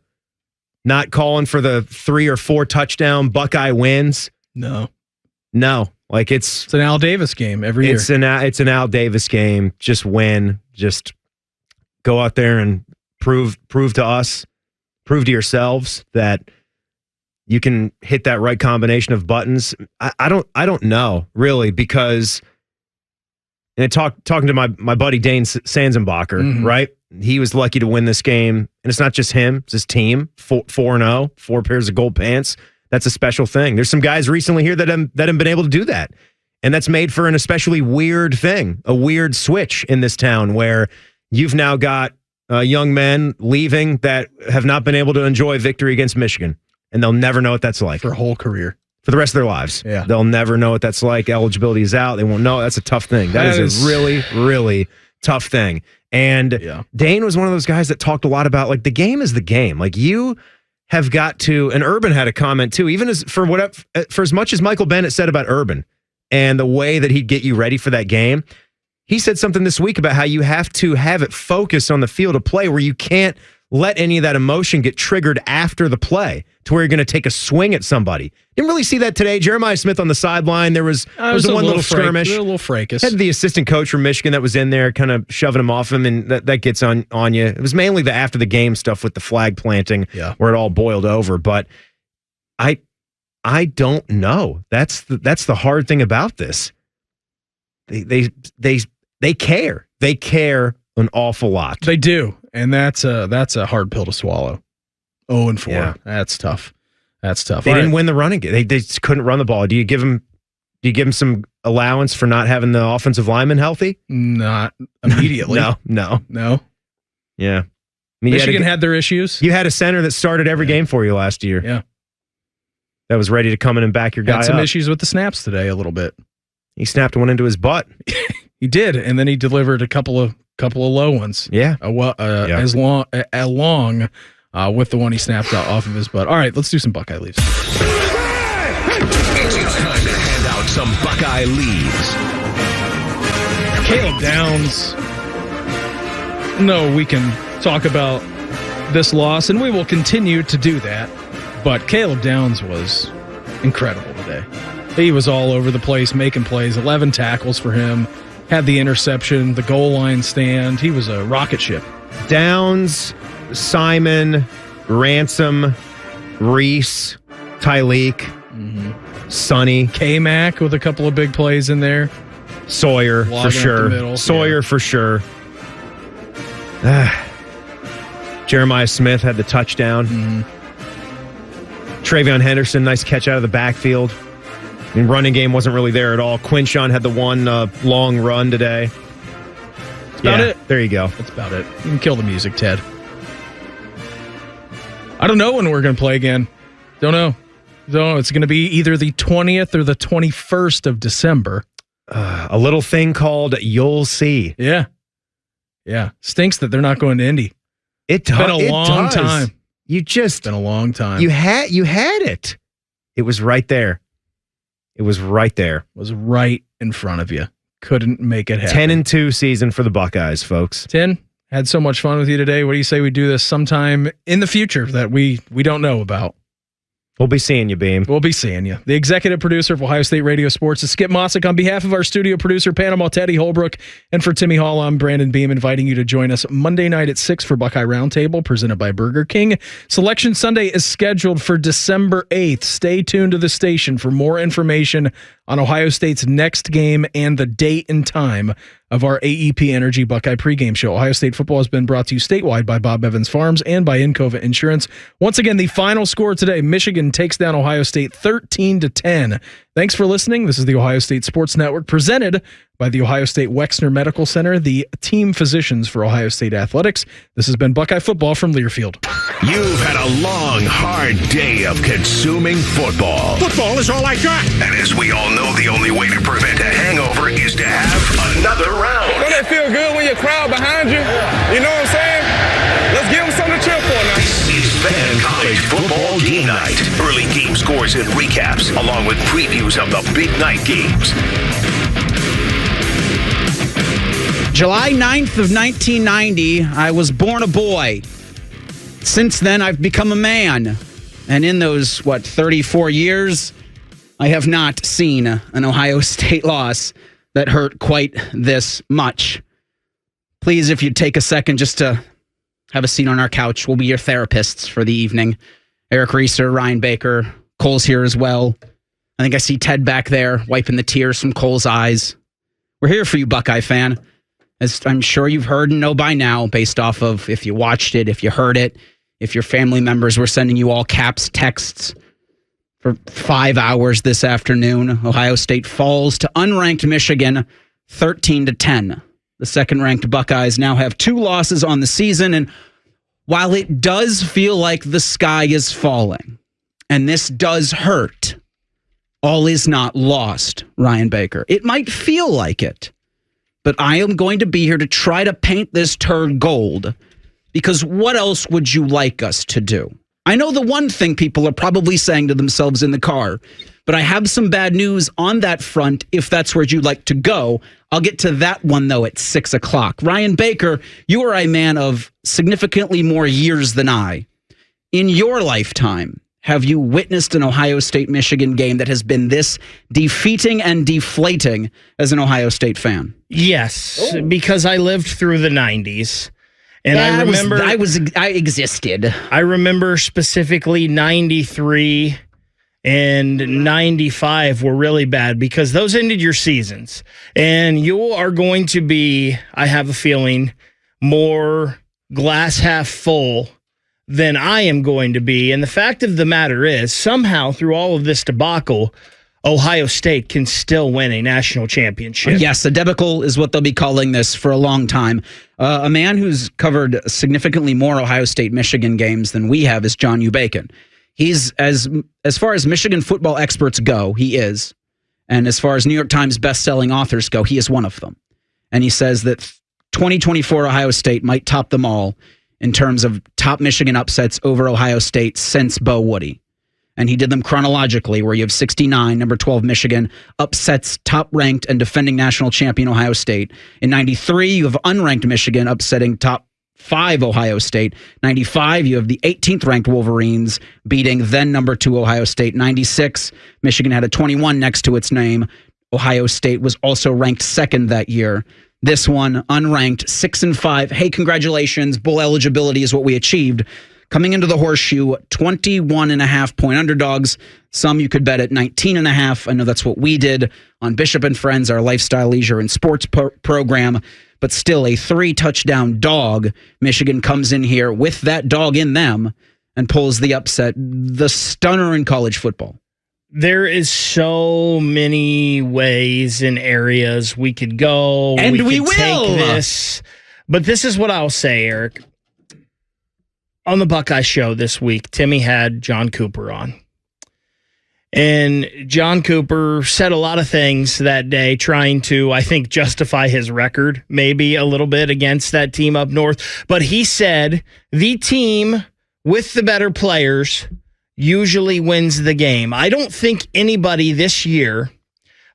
Not calling for the 3 or 4 touchdown Buckeye wins. No. Like it's an Al Davis game every year. It's an Al Davis game. Just win. Just go out there and prove to us, prove to yourselves that you can hit that right combination of buttons. I don't know really, because and talking to my buddy Dane Sanzenbacher, right? He was lucky to win this game, and it's not just him; it's his team. 4-0, 4 pairs of gold pants. That's a special thing. There's some guys recently here that haven't been able to do that, and that's made for an especially weird thing, a weird switch in this town where you've now got young men leaving that have not been able to enjoy victory against Michigan, and they'll never know what that's like for a whole career. For the rest of their lives. Yeah. They'll never know what that's like. Eligibility is out. They won't know. That's a tough thing. That is a really, really tough thing. And Dane was one of those guys that talked a lot about, like, the game is the game. Like, you have got to, and Urban had a comment too, even for as much as Michael Bennett said about Urban and the way that he'd get you ready for that game, he said something this week about how you have to have it focused on the field of play where you can't let any of that emotion get triggered after the play to where you're going to take a swing at somebody. Didn't really see that today. Jeremiah Smith on the sideline. There was one little skirmish. A little fracas. Had the assistant coach from Michigan that was in there kind of shoving him off him, and that gets on you. It was mainly the after the game stuff with the flag planting where it all boiled over. But I don't know. That's the hard thing about this. They care. They care an awful lot. They do. And that's a hard pill to swallow. 0-4. Yeah. That's tough. They didn't win the running game. They just couldn't run the ball. Do you give them some allowance for not having the offensive lineman healthy? Not immediately. No. Yeah. I mean, Michigan had their issues. You had a center that started every game for you last year. Yeah. That was ready to come in and back your guy Had some up. issues with the snaps today a little bit. He snapped one into his butt. He did, and then he delivered a couple of low ones. Yeah. As long with the one he snapped off of his butt. All right, let's do some Buckeye leaves. It's time to hand out some Buckeye leaves. Caleb Downs. No, we can talk about this loss, and we will continue to do that. But Caleb Downs was incredible today. He was all over the place, making plays. 11 tackles for him. Had the interception, the goal line stand. He was a rocket ship. Downs, Simon, Ransom, Reese, Tyleek, Sonny, K-Mac with a couple of big plays in there. Sawyer for sure. Sawyer for sure. Jeremiah Smith had the touchdown. Travion Henderson, nice catch out of the backfield. I mean, running game wasn't really there at all. Quinshawn had the one long run today. That's about it. There you go. That's about it. You can kill the music, Ted. I don't know when we're going to play again. Don't know. It's going to be either the 20th or the 21st of December. A little thing called You'll See. Yeah. Stinks that they're not going to Indy. It's been a long time. It's been a long time. You had it. It was right there. It was right there. It was right in front of you. Couldn't make it happen. 10-2 season for the Buckeyes, folks. 10. Had so much fun with you today. What do you say we do this sometime in the future that we don't know about? We'll be seeing you, Beam. We'll be seeing you. The executive producer of Ohio State Radio Sports is Skip Mossick. On behalf of our studio producer, Panama Teddy Holbrook, and for Timmy Hall, I'm Brandon Beam, inviting you to join us Monday night at 6 for Buckeye Roundtable, presented by Burger King. Selection Sunday is scheduled for December 8th. Stay tuned to the station for more information on Ohio State's next game and the date and time of our AEP Energy Buckeye pregame show. Ohio State football has been brought to you statewide by Bob Evans Farms and by Encova Insurance. Once again, the final score today, Michigan takes down Ohio State 13-10. Thanks for listening. This is the Ohio State Sports Network, presented by the Ohio State Wexner Medical Center, the team physicians for Ohio State athletics. This has been Buckeye Football from Learfield. You've had a long, hard day of consuming football. Football is all I got. And as we all know, the only way to prevent a hangover is to have another round. Don't it feel good when your crowd behind you? You know what I'm saying? Let's give them something to cheer for now. This is Bennett College Football Game Night. Early game scores and recaps, along with previews of the big night games. July 9th of 1990, I was born a boy. Since then, I've become a man. And in those, 34 years, I have not seen an Ohio State loss that hurt quite this much. Please, if you'd take a second just to have a seat on our couch, we'll be your therapists for the evening. Eric Reeser, Ryan Baker, Cole's here as well. I think I see Ted back there wiping the tears from Cole's eyes. We're here for you, Buckeye fan. As I'm sure you've heard and know by now, based off of if you watched it, if you heard it, if your family members were sending you all caps texts for 5 hours this afternoon. Ohio State falls to unranked Michigan 13-10. The second-ranked Buckeyes now have 2 losses on the season, and while it does feel like the sky is falling, and this does hurt, all is not lost, Ryan Baker. It might feel like it, but I am going to be here to try to paint this turd gold, because what else would you like us to do? I know the one thing people are probably saying to themselves in the car, but I have some bad news on that front if that's where you'd like to go. I'll get to that one, though, at 6 o'clock. Ryan Baker, you are a man of significantly more years than I. In your lifetime, have you witnessed an Ohio State-Michigan game that has been this defeating and deflating as an Ohio State fan? Yes, because I lived through the 90s. And yeah, I remember I existed. I remember specifically 93 and 95 were really bad because those ended your seasons. And you are going to be, I have a feeling, more glass half full than I am going to be. And the fact of the matter is, somehow through all of this debacle, Ohio State can still win a national championship. Yes, a debacle is what they'll be calling this for a long time. A man who's covered significantly more Ohio State-Michigan games than we have is John U. Bacon. He's, as far as Michigan football experts go, he is. And as far as New York Times best-selling authors go, he is one of them. And he says that 2024 Ohio State might top them all in terms of top Michigan upsets over Ohio State since Bo Woody. And he did them chronologically, where you have 69, number 12 Michigan, upsets top-ranked and defending national champion Ohio State. In 93, you have unranked Michigan upsetting top 5 Ohio State. 95, you have the 18th-ranked Wolverines beating then number 2 Ohio State. 96, Michigan had a 21 next to its name. Ohio State was also ranked second that year. This one, unranked, 6-5. Hey, congratulations, bowl eligibility is what we achieved. Coming into the horseshoe, 21.5-point underdogs. Some you could bet at 19.5. I know that's what we did on Bishop and Friends, our lifestyle, leisure, and sports program. But still, a 3-touchdown dog. Michigan comes in here with that dog in them and pulls the upset. The stunner in college football. There is so many ways and areas we could go. And we will. Take this. But this is what I'll say, Eric. On the Buckeye show this week, Timmy had John Cooper on. And John Cooper said a lot of things that day trying to, I think, justify his record maybe a little bit against that team up north. But he said the team with the better players usually wins the game. I don't think anybody this year,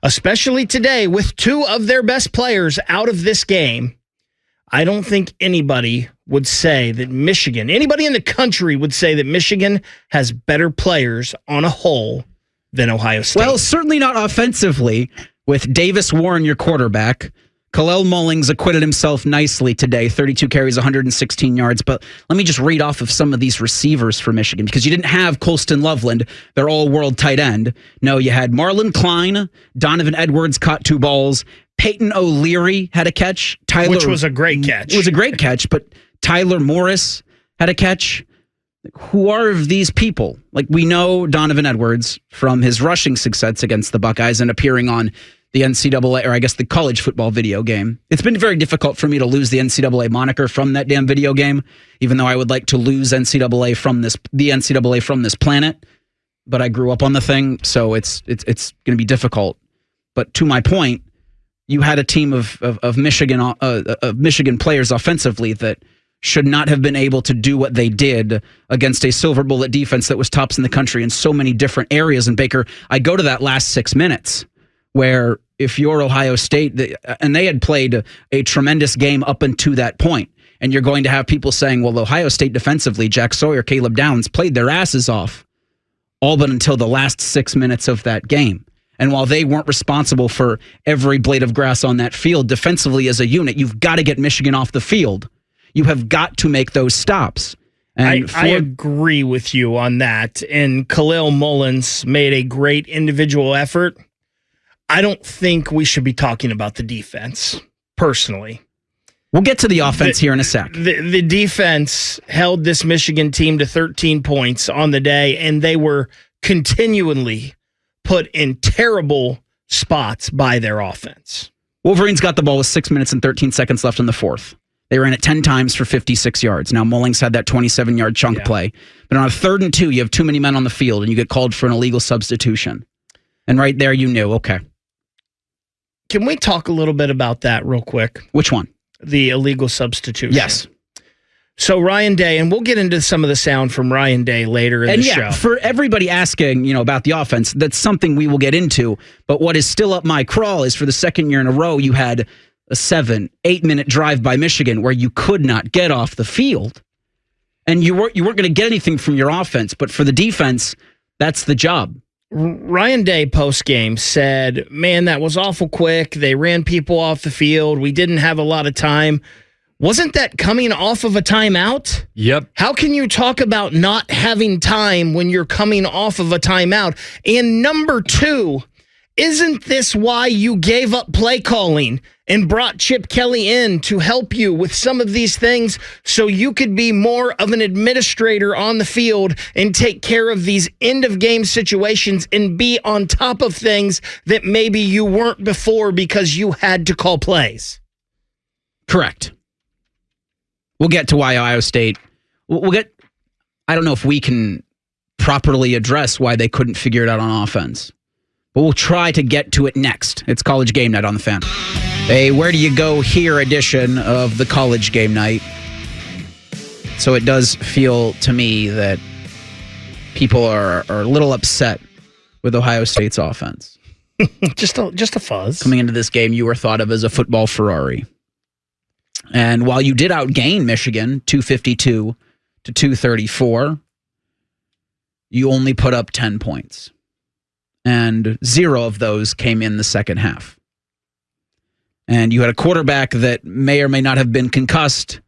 especially today, with 2 of their best players out of this game, I don't think anybody would say that Michigan, anybody in the country would say that Michigan has better players on a whole than Ohio State. Well, certainly not offensively with Davis Warren, your quarterback. Kalel Mullings acquitted himself nicely today, 32 carries, 116 yards. But let me just read off of some of these receivers for Michigan, because you didn't have Colston Loveland, their all-world tight end. No, you had Marlon Klein, Donovan Edwards caught 2 balls, Peyton O'Leary had a catch. Which was a great catch. It was a great catch, but Tyler Morris had a catch. Who are these people? Like, we know Donovan Edwards from his rushing success against the Buckeyes and appearing on the NCAA, or I guess the college football video game. It's been very difficult for me to lose the NCAA moniker from that damn video game, even though I would like to lose the NCAA from this planet. But I grew up on the thing, so it's going to be difficult. But to my point, you had a team of Michigan players offensively that should not have been able to do what they did against a silver bullet defense that was tops in the country in so many different areas. And Baker, I go to that last 6 minutes where if you're Ohio State, and they had played a tremendous game up until that point, and you're going to have people saying, well, Ohio State defensively, Jack Sawyer, Caleb Downs played their asses off all but until the last 6 minutes of that game. And while they weren't responsible for every blade of grass on that field, defensively as a unit, you've got to get Michigan off the field. You have got to make those stops. And I agree with you on that. And Khalil Mullins made a great individual effort. I don't think we should be talking about the defense, personally. We'll get to the offense here in a sec. The defense held this Michigan team to 13 points on the day, and they were continually put in terrible spots by their offense. Wolverines got the ball with 6 minutes and 13 seconds left in the fourth. They ran it 10 times for 56 yards. Now, Mullings had that 27-yard chunk play. But on a 3rd and 2, you have too many men on the field, and you get called for an illegal substitution. And right there, you knew, okay. Can we talk a little bit about that real quick? Which one? The illegal substitution. Yes. So Ryan Day, and we'll get into some of the sound from Ryan Day later in the show. For everybody asking, about the offense, that's something we will get into. But what is still up my crawl is for the second year in a row, you had a 7-8 minute drive by Michigan where you could not get off the field. And you weren't going to get anything from your offense, but for the defense, that's the job. Ryan Day postgame said, man, that was awful quick. They ran people off the field. We didn't have a lot of time. Wasn't that coming off of a timeout? Yep. How can you talk about not having time when you're coming off of a timeout? And number 2, isn't this why you gave up play calling and brought Chip Kelly in to help you with some of these things so you could be more of an administrator on the field and take care of these end-of-game situations and be on top of things that maybe you weren't before because you had to call plays? Correct. We'll get to why Ohio State... I don't know if we can properly address why they couldn't figure it out on offense. But we'll try to get to it next. It's College Game Night on the Fan. A Where Do You Go Here edition of the College Game Night. So it does feel to me that people are a little upset with Ohio State's offense. Just a fuzz. Coming into this game, you were thought of as a football Ferrari. And while you did outgain Michigan 252 to 234, you only put up 10 points. And 0 of those came in the second half. And you had a quarterback that may or may not have been concussed,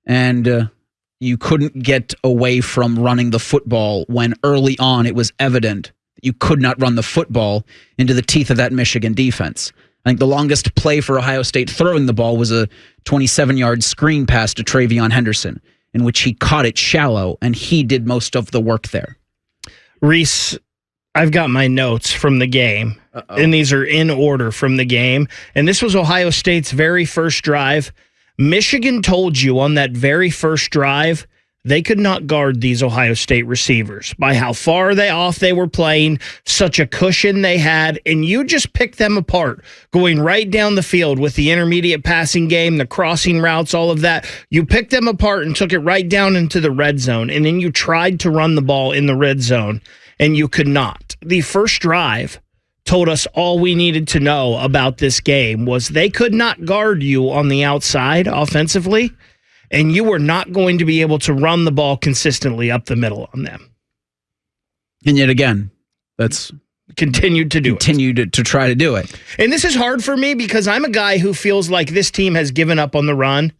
and you couldn't get away from running the football when early on it was evident that you could not run the football into the teeth of that Michigan defense. I think the longest play for Ohio State throwing the ball was a 27-yard screen pass to Travion Henderson, in which he caught it shallow, and he did most of the work there. Reese, I've got my notes from the game, and these are in order from the game. And this was Ohio State's very first drive. Michigan told you on that very first drive they could not guard these Ohio State receivers by how far off they were playing, such a cushion they had, and you just picked them apart, going right down the field with the intermediate passing game, the crossing routes, all of that. You picked them apart and took it right down into the red zone, and then you tried to run the ball in the red zone, and you could not. The first drive told us all we needed to know about this game was they could not guard you on the outside offensively, and you were not going to be able to run the ball consistently up the middle on them. And yet again, that's continued to try to do it. And this is hard for me because I'm a guy who feels like this team has given up on the run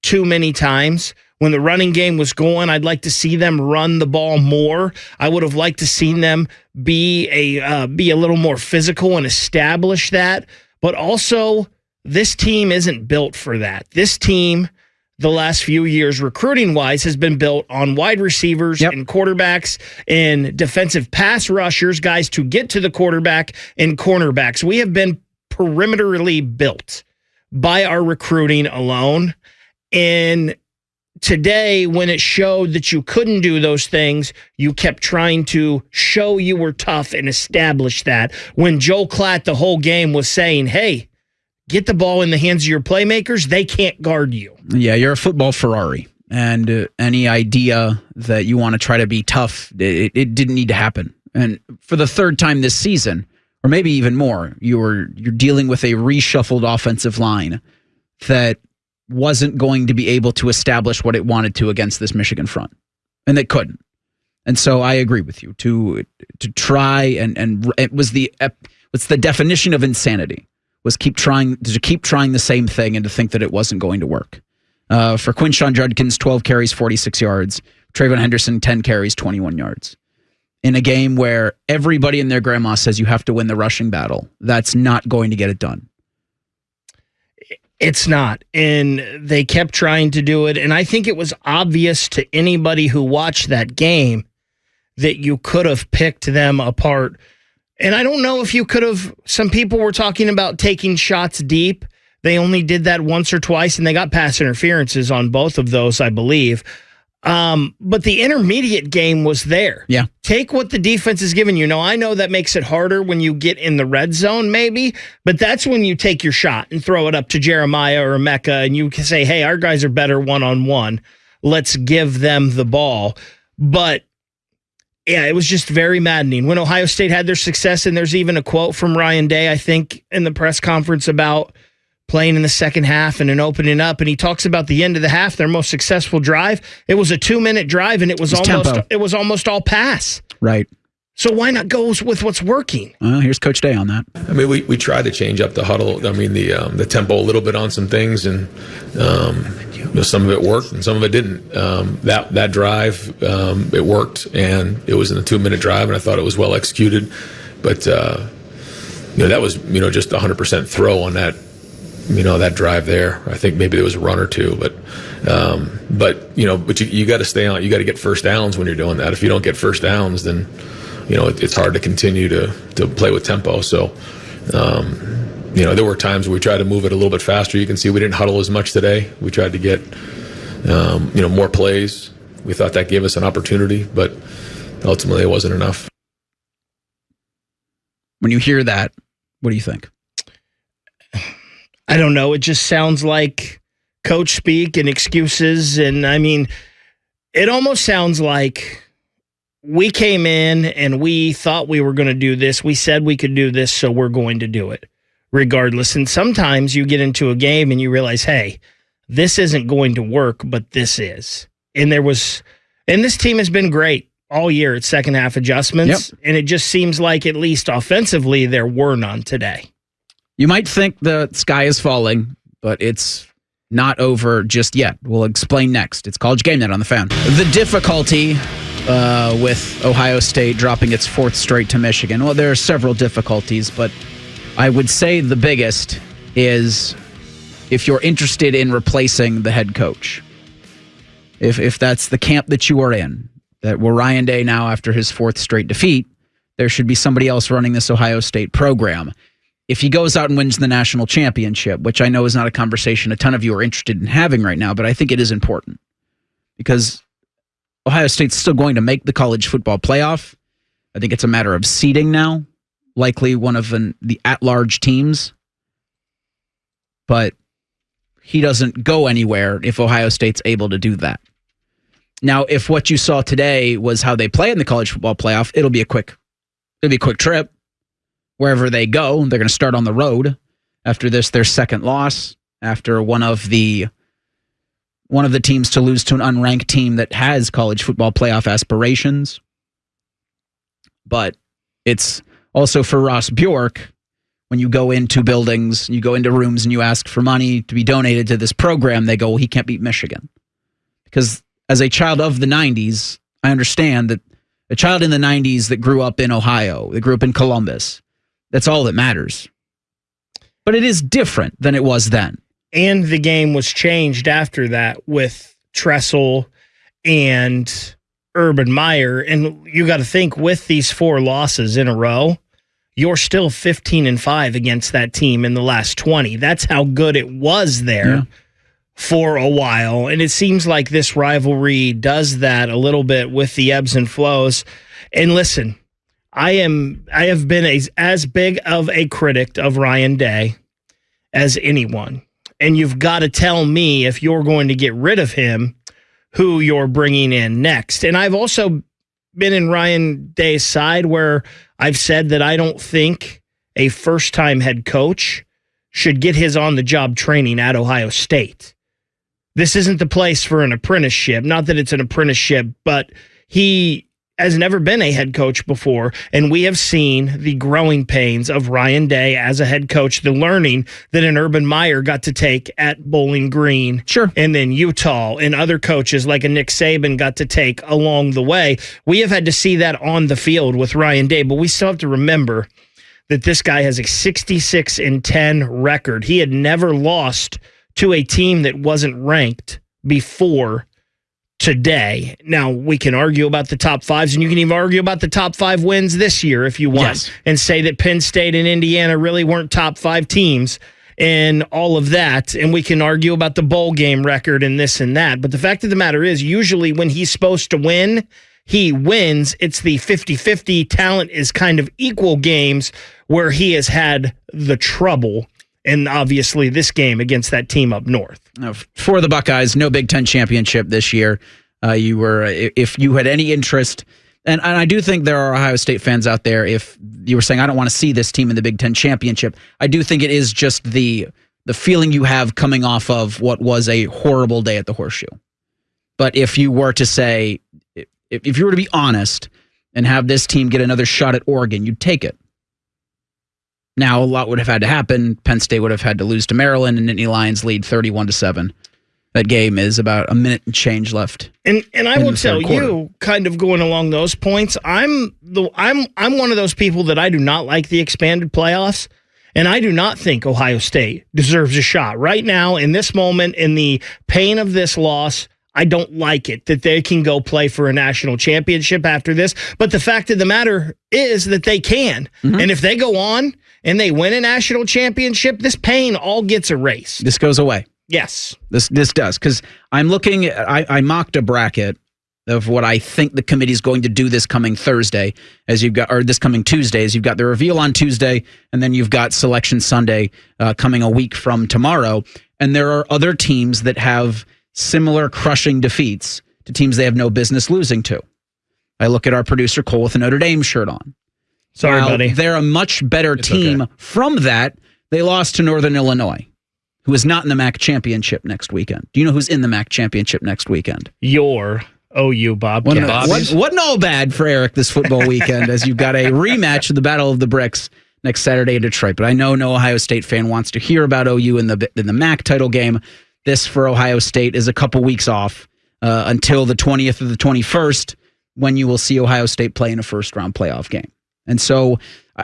too many times. When the running game was going, I'd like to see them run the ball more. I would have liked to seen them be a little more physical and establish that. But also, this team isn't built for that. This team, the last few years, recruiting-wise, has been built on wide receivers and quarterbacks and defensive pass rushers, guys to get to the quarterback, and cornerbacks. We have been perimeterally built by our recruiting alone. And today, when it showed that you couldn't do those things, you kept trying to show you were tough and establish that. When Joel Klatt the whole game was saying, hey, get the ball in the hands of your playmakers, they can't guard you. Yeah, you're a football Ferrari. And any idea that you want to try to be tough, it didn't need to happen. And for the third time this season, or maybe even more, you're dealing with a reshuffled offensive line that wasn't going to be able to establish what it wanted to against this Michigan front, and they couldn't. And so I agree with you to try and it was what's the definition of insanity was keep trying the same thing and to think that it wasn't going to work. For Quinshon Judkins, 12 carries, 46 yards. Trayvon Henderson, 10 carries, 21 yards. In a game where everybody and their grandma says you have to win the rushing battle, that's not going to get it done. It's not. And they kept trying to do it. And I think it was obvious to anybody who watched that game that you could have picked them apart. And I don't know if you could have. Some people were talking about taking shots deep. They only did that once or twice, and they got pass interferences on both of those, I believe. But the intermediate game was there. Yeah. Take what the defense is giving you. Now, I know that makes it harder when you get in the red zone, maybe, but that's when you take your shot and throw it up to Jeremiah or Mecca, and you can say, hey, our guys are better one-on-one. Let's give them the ball. But, yeah, it was just very maddening. When Ohio State had their success, and there's even a quote from Ryan Day, I think, in the press conference about playing in the second half and then opening up, and he talks about the end of the half, their most successful drive. It was a 2-minute drive, and it was almost all pass. Right. So why not go with what's working? Here's Coach Day on that. I mean, we tried to change up the huddle. I mean, the tempo a little bit on some things, and some of it worked and some of it didn't. That drive, it worked, and it was in a 2-minute drive, and I thought it was well executed. But that was just 100% throw on that. That drive there. I think maybe there was a run or two, but you got to stay on. You got to get first downs when you're doing that. If you don't get first downs, then it's hard to continue to play with tempo. So there were times where we tried to move it a little bit faster. You can see we didn't huddle as much today. We tried to get more plays. We thought that gave us an opportunity, but ultimately it wasn't enough. When you hear that, what do you think? I don't know. It just sounds like coach speak and excuses. And I mean, it almost sounds like we came in and we thought we were going to do this. We said we could do this, so we're going to do it regardless. And sometimes you get into a game and you realize, hey, this isn't going to work, but this is. And this team has been great all year at second half adjustments. Yep. And it just seems like at least offensively, there were none today. You might think the sky is falling, but it's not over just yet. We'll explain next. It's College Game Night on the Fan. The difficulty with Ohio State dropping its fourth straight to Michigan. Well, there are several difficulties, but I would say the biggest is if you're interested in replacing the head coach. If that's the camp that you are in, that we're Ryan Day now after his fourth straight defeat, there should be somebody else running this Ohio State program. If he goes out and wins the national championship, which I know is not a conversation a ton of you are interested in having right now, but I think it is important because Ohio State's still going to make the college football playoff. I think it's a matter of seeding now, likely one of the at-large teams. But he doesn't go anywhere if Ohio State's able to do that. Now, if what you saw today was how they play in the college football playoff, it'll be a quick trip. Wherever they go, they're going to start on the road. After this, their second loss. After one of the teams to lose to an unranked team that has college football playoff aspirations. But it's also for Ross Bjork, when you go into buildings, you go into rooms and you ask for money to be donated to this program, they go, well, he can't beat Michigan. Because as a child of the 90s, I understand that a child in the 90s that grew up in Ohio, that grew up in Columbus, that's all that matters. But it is different than it was then. and the game was changed after that with Tressel and Urban Meyer. And you got to think, with these 4 losses in a row, you're still 15-5 against that team in the last 20. That's how good it was there for a while. And it seems like this rivalry does that a little bit with the ebbs and flows. And listen, I have been as big of a critic of Ryan Day as anyone. And you've got to tell me, if you're going to get rid of him, who you're bringing in next. And I've also been in Ryan Day's side, where I've said that I don't think a first-time head coach should get his on-the-job training at Ohio State. This isn't the place for an apprenticeship. Not that it's an apprenticeship, but he has never been a head coach before, and we have seen the growing pains of Ryan Day as a head coach, the learning that an Urban Meyer got to take at Bowling Green, and then Utah, and other coaches like a Nick Saban got to take along the way. We have had to see that on the field with Ryan Day, but we still have to remember that this guy has a 66-10 record. He had never lost to a team that wasn't ranked before today. Now, we can argue about the top 5s, and you can even argue about the top 5 wins this year if you want, and say that Penn State and Indiana really weren't top 5 teams and all of that. And we can argue about the bowl game record and this and that. But the fact of the matter is, usually when he's supposed to win, he wins. It's the 50-50 talent is kind of equal games where he has had the trouble. And obviously this game against that team up north. For the Buckeyes, no Big Ten championship this year. You were, if you had any interest, and I do think there are Ohio State fans out there, if you were saying, I don't want to see this team in the Big Ten championship, I do think it is just the feeling you have coming off of what was a horrible day at the Horseshoe. But if you were to say, if you were to be honest and have this team get another shot at Oregon, you'd take it. Now, a lot would have had to happen. Penn State would have had to lose to Maryland, and Nittany Lions lead 31-7. That game is about a minute and change left. And I will tell you, kind of going along those points, I'm one of those people that I do not like the expanded playoffs, and I do not think Ohio State deserves a shot right now in this moment, in the pain of this loss. I don't like it that they can go play for a national championship after this. But the fact of the matter is that they can. And if they go on and they win a national championship, this pain all gets erased. This goes away. Yes. This does. Because I'm looking at, I mocked a bracket of what I think the committee is going to do this coming Thursday, as you've got, or this coming Tuesday, as you've got the reveal on Tuesday, and then you've got Selection Sunday coming a week from tomorrow. And there are other teams that have similar crushing defeats to teams they have no business losing to. I look at our producer Cole with a Notre Dame shirt on. Sorry, buddy. They're a much better team. Okay. From that, they lost to Northern Illinois, who is not in the MAC championship next weekend. Do you know who's in the MAC championship next weekend? Your OU Bobcats. Wasn't all bad for Eric this football weekend, as you've got a rematch of the Battle of the Bricks next Saturday in Detroit. But I know no Ohio State fan wants to hear about OU in the MAC title game. This for Ohio State is a couple weeks off until the 20th or the 21st, when you will see Ohio State play in a first-round playoff game. And so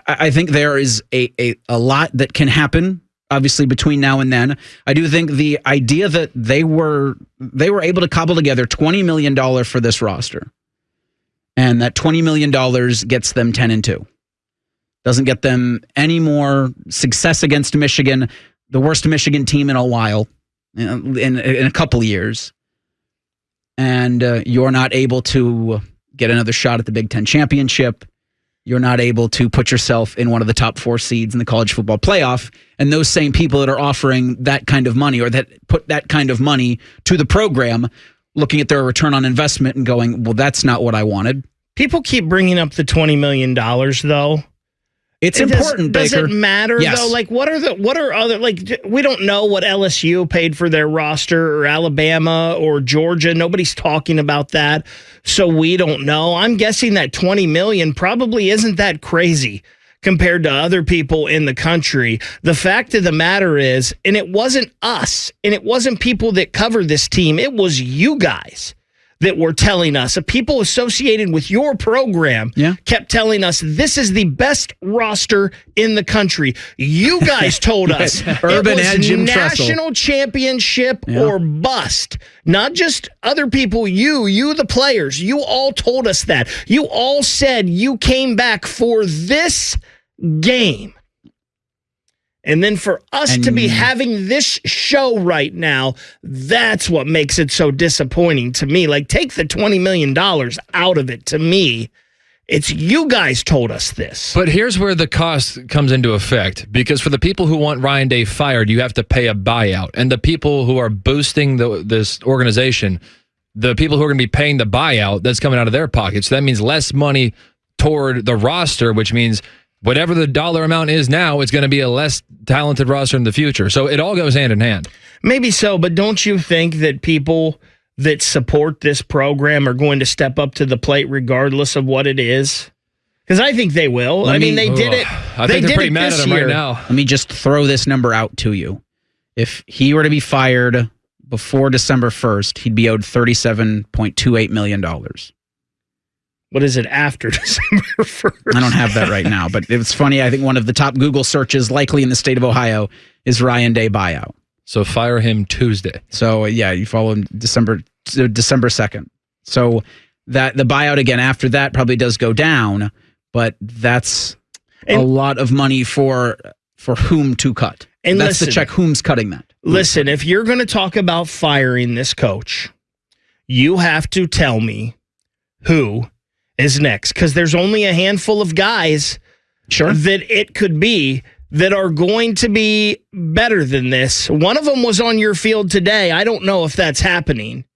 I think there is a lot that can happen, obviously, between now and then. I do think the idea that they were able to cobble together $20 million for this roster, and that $20 million gets them 10-2. Doesn't get them any more success against Michigan, the worst Michigan team in a while. In a couple years, and you're not able to get another shot at the Big Ten championship. You're not able to put yourself in one of the top 4 seeds in the college football playoff. And those same people that are offering that kind of money, or that put that kind of money to the program, looking at their return on investment and going, well, that's not what I wanted. People keep bringing up the $20 million, though. It's important, Baker. Does it matter, yes. though? Like, what are other, like, we don't know what LSU paid for their roster, or Alabama or Georgia. Nobody's talking about that, so we don't know. I'm guessing that $20 million probably isn't that crazy compared to other people in the country. The fact of the matter is, and it wasn't us, and it wasn't people that covered this team, it was you guys that were telling us, people associated with your program kept telling us this is the best roster in the country. You guys told us Urban it was and Jim national championship or bust. Not just other people, you the players. You all told us that. You all said you came back for this game. And then for us to be having this show right now, that's what makes it so disappointing to me. Like, take the $20 million out of it to me. It's you guys told us this. But here's where the cost comes into effect. Because for the people who want Ryan Day fired, you have to pay a buyout. And the people who are boosting this organization, the people who are going to be paying the buyout, that's coming out of their pockets. So that means less money toward the roster, which means whatever the dollar amount is now, it's going to be a less talented roster in the future. So it all goes hand in hand. Maybe so, but don't you think that people that support this program are going to step up to the plate regardless of what it is? Because I think they will. They did it. I think they're pretty mad at him right now. Let me just throw this number out to you. If he were to be fired before December 1st, he'd be owed $37.28 million. What is it after December 1st? I don't have that right now, but it's funny. I think one of the top Google searches likely in the state of Ohio is Ryan Day buyout. So fire him Tuesday. So you follow him December 2nd. So that the buyout again after that probably does go down, but that's a lot of money for whom to cut. And that's the check. Whom's cutting that? Listen, if you're going to talk about firing this coach, you have to tell me who is next, because there's only a handful of guys that it could be that are going to be better than this. One of them was on your field today. I don't know if that's happening,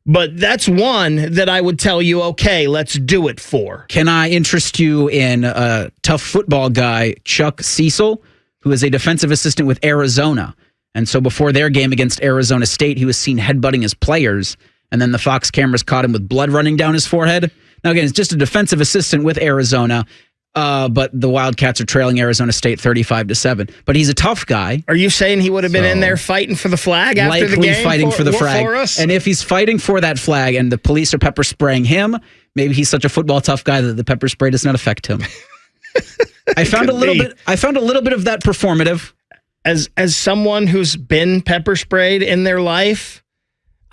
but that's one that I would tell you, okay, let's do it for. Can I interest you in a tough football guy, Chuck Cecil, who is a defensive assistant with Arizona? And so before their game against Arizona State, he was seen headbutting his players, and then the Fox cameras caught him with blood running down his forehead. Now, again, it's just a defensive assistant with Arizona, but the Wildcats are trailing Arizona State 35-7. But he's a tough guy. Are you saying he would have been in there fighting for the flag after the game? Likely fighting for the flag. For us? And if he's fighting for that flag and the police are pepper spraying him, maybe he's such a football tough guy that the pepper spray does not affect him. I found a little bit of that performative. As someone who's been pepper sprayed in their life,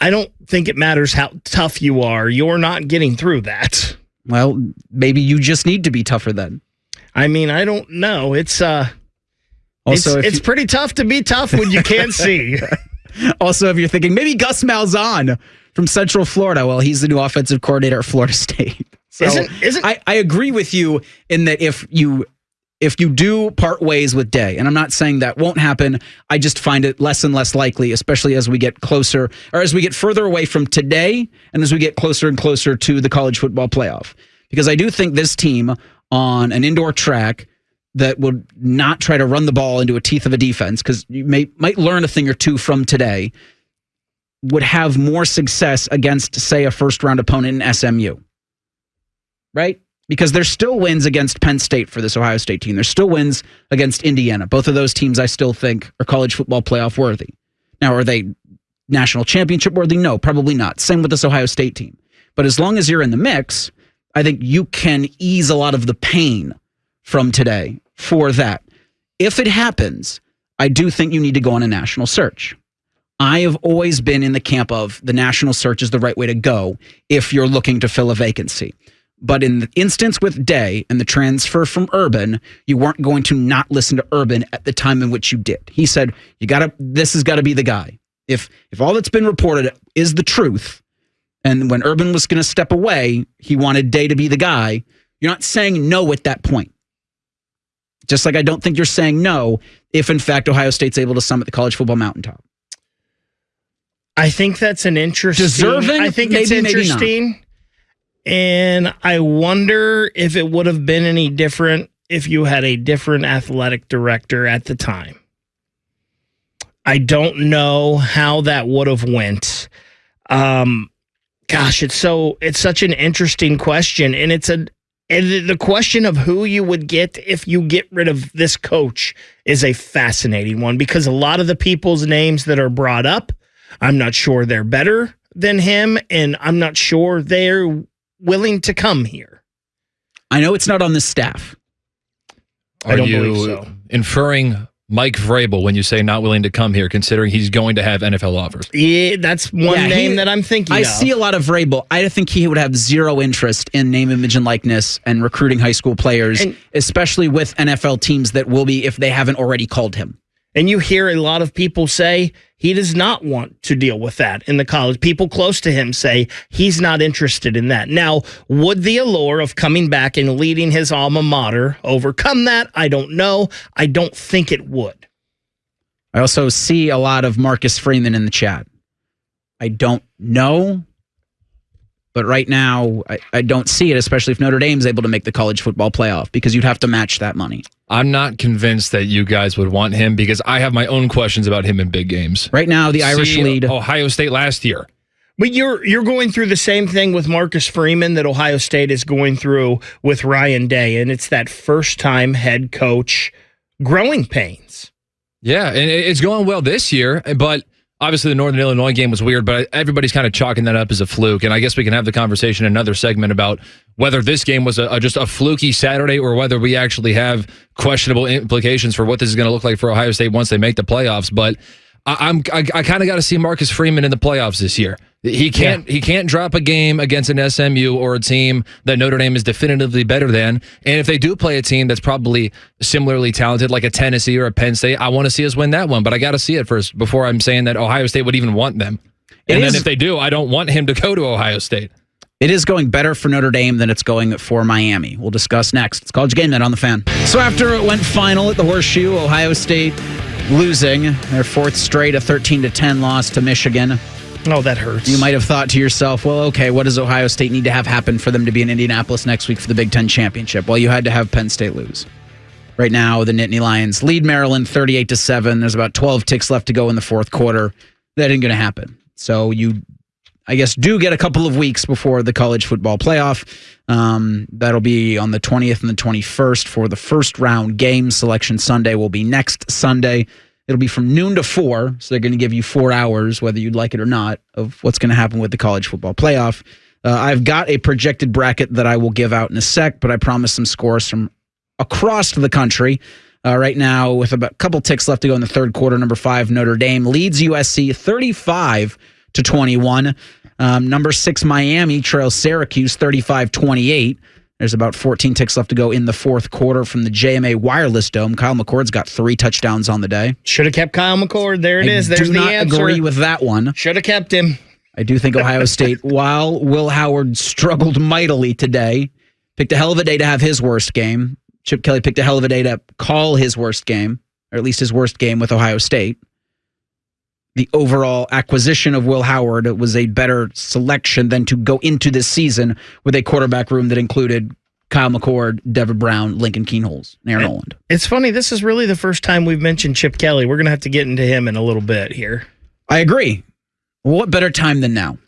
I don't think it matters how tough you are. You're not getting through that. Well, maybe you just need to be tougher then. I mean, I don't know. It's pretty tough to be tough when you can't see. Also, if you're thinking maybe Gus Malzahn from Central Florida, well, he's the new offensive coordinator at Florida State. So I agree with you in that if you do part ways with Day, and I'm not saying that won't happen, I just find it less and less likely, especially as we get closer, or as we get further away from today, and as we get closer and closer to the college football playoff. Because I do think this team on an indoor track that would not try to run the ball into a teeth of a defense, because you might learn a thing or two from today, would have more success against, say, a first-round opponent in SMU. Right? Because there's still wins against Penn State for this Ohio State team. There's still wins against Indiana. Both of those teams I still think are college football playoff worthy. Now, are they national championship worthy? No, probably not. Same with this Ohio State team. But as long as you're in the mix, I think you can ease a lot of the pain from today for that. If it happens, I do think you need to go on a national search. I have always been in the camp of the national search is the right way to go if you're looking to fill a vacancy. But in the instance with Day and the transfer from Urban, you weren't going to not listen to Urban at the time in which you did. He said, this has got to be the guy. If all that's been reported is the truth, and when Urban was going to step away, he wanted Day to be the guy, you're not saying no at that point. Just like I don't think you're saying no if, in fact, Ohio State's able to summit the college football mountaintop. I think that's an interesting... Deserving? I think maybe, it's interesting. Maybe not. And I wonder if it would have been any different if you had a different athletic director at the time. I don't know how that would have went. Gosh, it's such an interesting question, and the question of who you would get if you get rid of this coach is a fascinating one, because a lot of the people's names that are brought up, I'm not sure they're better. than him, and I'm not sure they're willing to come here. I know it's not on the staff. I don't believe you so. inferring Mike Vrabel when you say not willing to come here, considering he's going to have NFL offers? Yeah, that's one name that I'm thinking I of. see a lot of Vrabel. I think he would have zero interest in name, image, and likeness and recruiting high school players, especially with NFL teams that will be if they haven't already called him. And you hear a lot of people say he does not want to deal with that in the college. People close to him say he's not interested in that. Now, would the allure of coming back and leading his alma mater overcome that? I don't know. I don't think it would. I also see a lot of Marcus Freeman in the chat. I don't know, but right now I don't see it, especially if Notre Dame's able to make the college football playoff, because you'd have to match that money. I'm not convinced that you guys would want him because I have my own questions about him in big games. Right now, the Irish lead. Ohio State last year. But you're going through the same thing with Marcus Freeman that Ohio State is going through with Ryan Day, and it's that first-time head coach growing pains. Yeah, and it's going well this year, but obviously the Northern Illinois game was weird, but everybody's kind of chalking that up as a fluke, and I guess we can have the conversation in another segment about whether this game was just a fluky Saturday or whether we actually have questionable implications for what this is going to look like for Ohio State once they make the playoffs. But I kind of got to see Marcus Freeman in the playoffs this year. He can't drop a game against an SMU or a team that Notre Dame is definitively better than. And if they do play a team that's probably similarly talented, like a Tennessee or a Penn State, I want to see us win that one. But I got to see it first before I'm saying that Ohio State would even want them. And then if they do, I don't want him to go to Ohio State. It is going better for Notre Dame than it's going for Miami. We'll discuss next. It's College Game Night on the Fan. So after it went final at the Horseshoe, Ohio State losing their fourth straight, a 13-10 loss to Michigan. Oh, that hurts. You might have thought to yourself, well, okay, what does Ohio State need to have happen for them to be in Indianapolis next week for the Big Ten Championship? Well, you had to have Penn State lose. Right now, the Nittany Lions lead Maryland 38-7. There's about 12 ticks left to go in the fourth quarter. That ain't going to happen. So you, I guess, do get a couple of weeks before the college football playoff. That'll be on the 20th and the 21st for the first round game. Selection Sunday will be next Sunday. It'll be from noon to 4, so they're going to give you 4 hours, whether you'd like it or not, of what's going to happen with the college football playoff. I've got a projected bracket that I will give out in a sec, but I promised some scores from across the country. Right now, with about a couple ticks left to go in the third quarter, number 5, Notre Dame leads USC 35-21. Number 6, Miami trails Syracuse 35-28. There's about 14 ticks left to go in the fourth quarter from the JMA Wireless Dome. Kyle McCord's got 3 touchdowns on the day. Should have kept Kyle McCord. There it is. There's the answer. I do not agree with that one. Should have kept him. I do think Ohio State, while Will Howard struggled mightily today, picked a hell of a day to have his worst game. Chip Kelly picked a hell of a day to call his worst game, or at least his worst game with Ohio State. The overall acquisition of Will Howard was a better selection than to go into this season with a quarterback room that included Kyle McCord, Devin Brown, Lincoln Keenholz, and Aaron Noland. It's funny. This is really the first time we've mentioned Chip Kelly. We're going to have to get into him in a little bit here. I agree. What better time than now?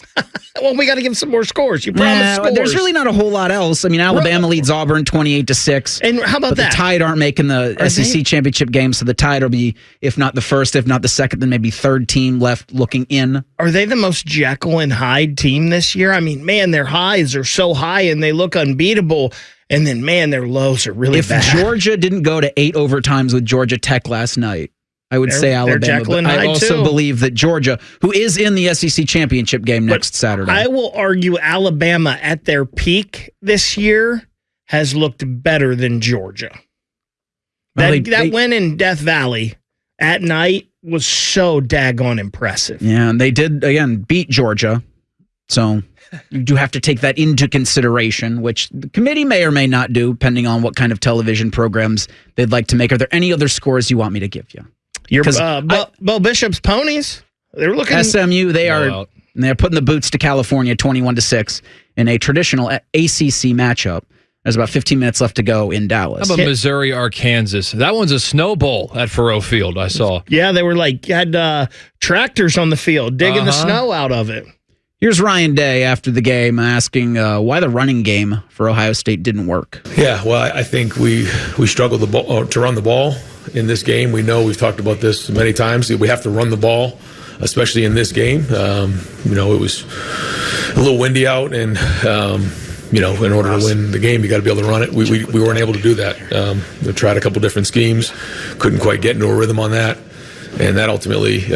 Well, we got to give some more scores. You promised scores. There's really not a whole lot else. I mean, Alabama leads Auburn 28-6. And how about that? The Tide aren't making the SEC championship game, so the Tide will be, if not the first, if not the second, then maybe third team left looking in. Are they the most Jekyll and Hyde team this year? I mean, man, their highs are so high and they look unbeatable. And then, man, their lows are really bad. If Georgia didn't go to 8 overtimes with Georgia Tech last night, I would say Alabama, but I also believe that Georgia, who is in the SEC championship game next Saturday. I will argue Alabama at their peak this year has looked better than Georgia. That win in Death Valley at night was so daggone impressive. Yeah, and they did, again, beat Georgia. So you do have to take that into consideration, which the committee may or may not do, depending on what kind of television programs they'd like to make. Are there any other scores you want me to give you? Your Bo Bishop's Ponies, they're looking SMU. They're putting the boots to California 21-6 in a traditional ACC matchup. There's about 15 minutes left to go in Dallas. How about Missouri, Arkansas? That one's a snow bowl at Faurot Field, I saw. Yeah, they were had tractors on the field digging the snow out of it. Here's Ryan Day after the game asking why the running game for Ohio State didn't work. Yeah, well, I think we struggled to run the ball in this game. We know we've talked about this many times. We have to run the ball, especially in this game. It was a little windy out, and in order to win the game, you got to be able to run it. We weren't able to do that. We tried a couple different schemes, couldn't quite get into a rhythm on that. And that ultimately,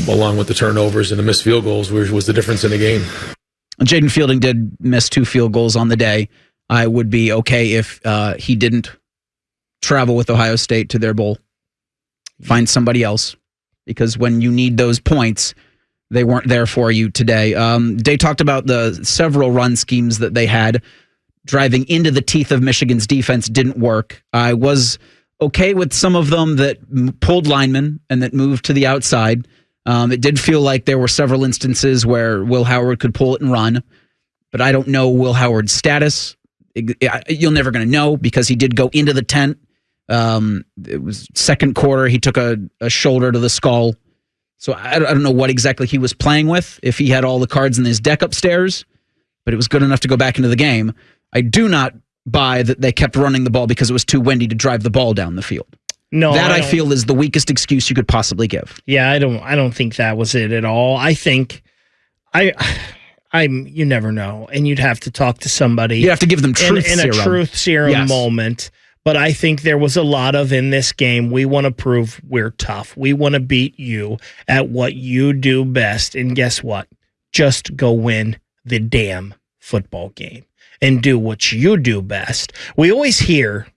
along with the turnovers and the missed field goals, was the difference in the game. Jaden Fielding did miss 2 field goals on the day. I would be okay if he didn't travel with Ohio State to their bowl. Find somebody else, because when you need those points, they weren't there for you today. They talked about the several run schemes that they had. Driving into the teeth of Michigan's defense didn't work. I was okay with some of them that pulled linemen and that moved to the outside. It did feel like there were several instances where Will Howard could pull it and run, but I don't know Will Howard's status. You're never going to know, because he did go into the tent. It was second quarter. He took a shoulder to the skull. So I don't know what exactly he was playing with, if he had all the cards in his deck upstairs, but it was good enough to go back into the game. I do not buy that they kept running the ball because it was too windy to drive the ball down the field. No, that I feel is the weakest excuse you could possibly give. Yeah, I don't think that was it at all. I think you never know, and you'd have to talk to somebody. You have to give them truth in serum. A truth serum moment. But I think there was a lot of, in this game, we want to prove we're tough. We want to beat you at what you do best. And guess what? Just go win the damn football game and do what you do best. We always hear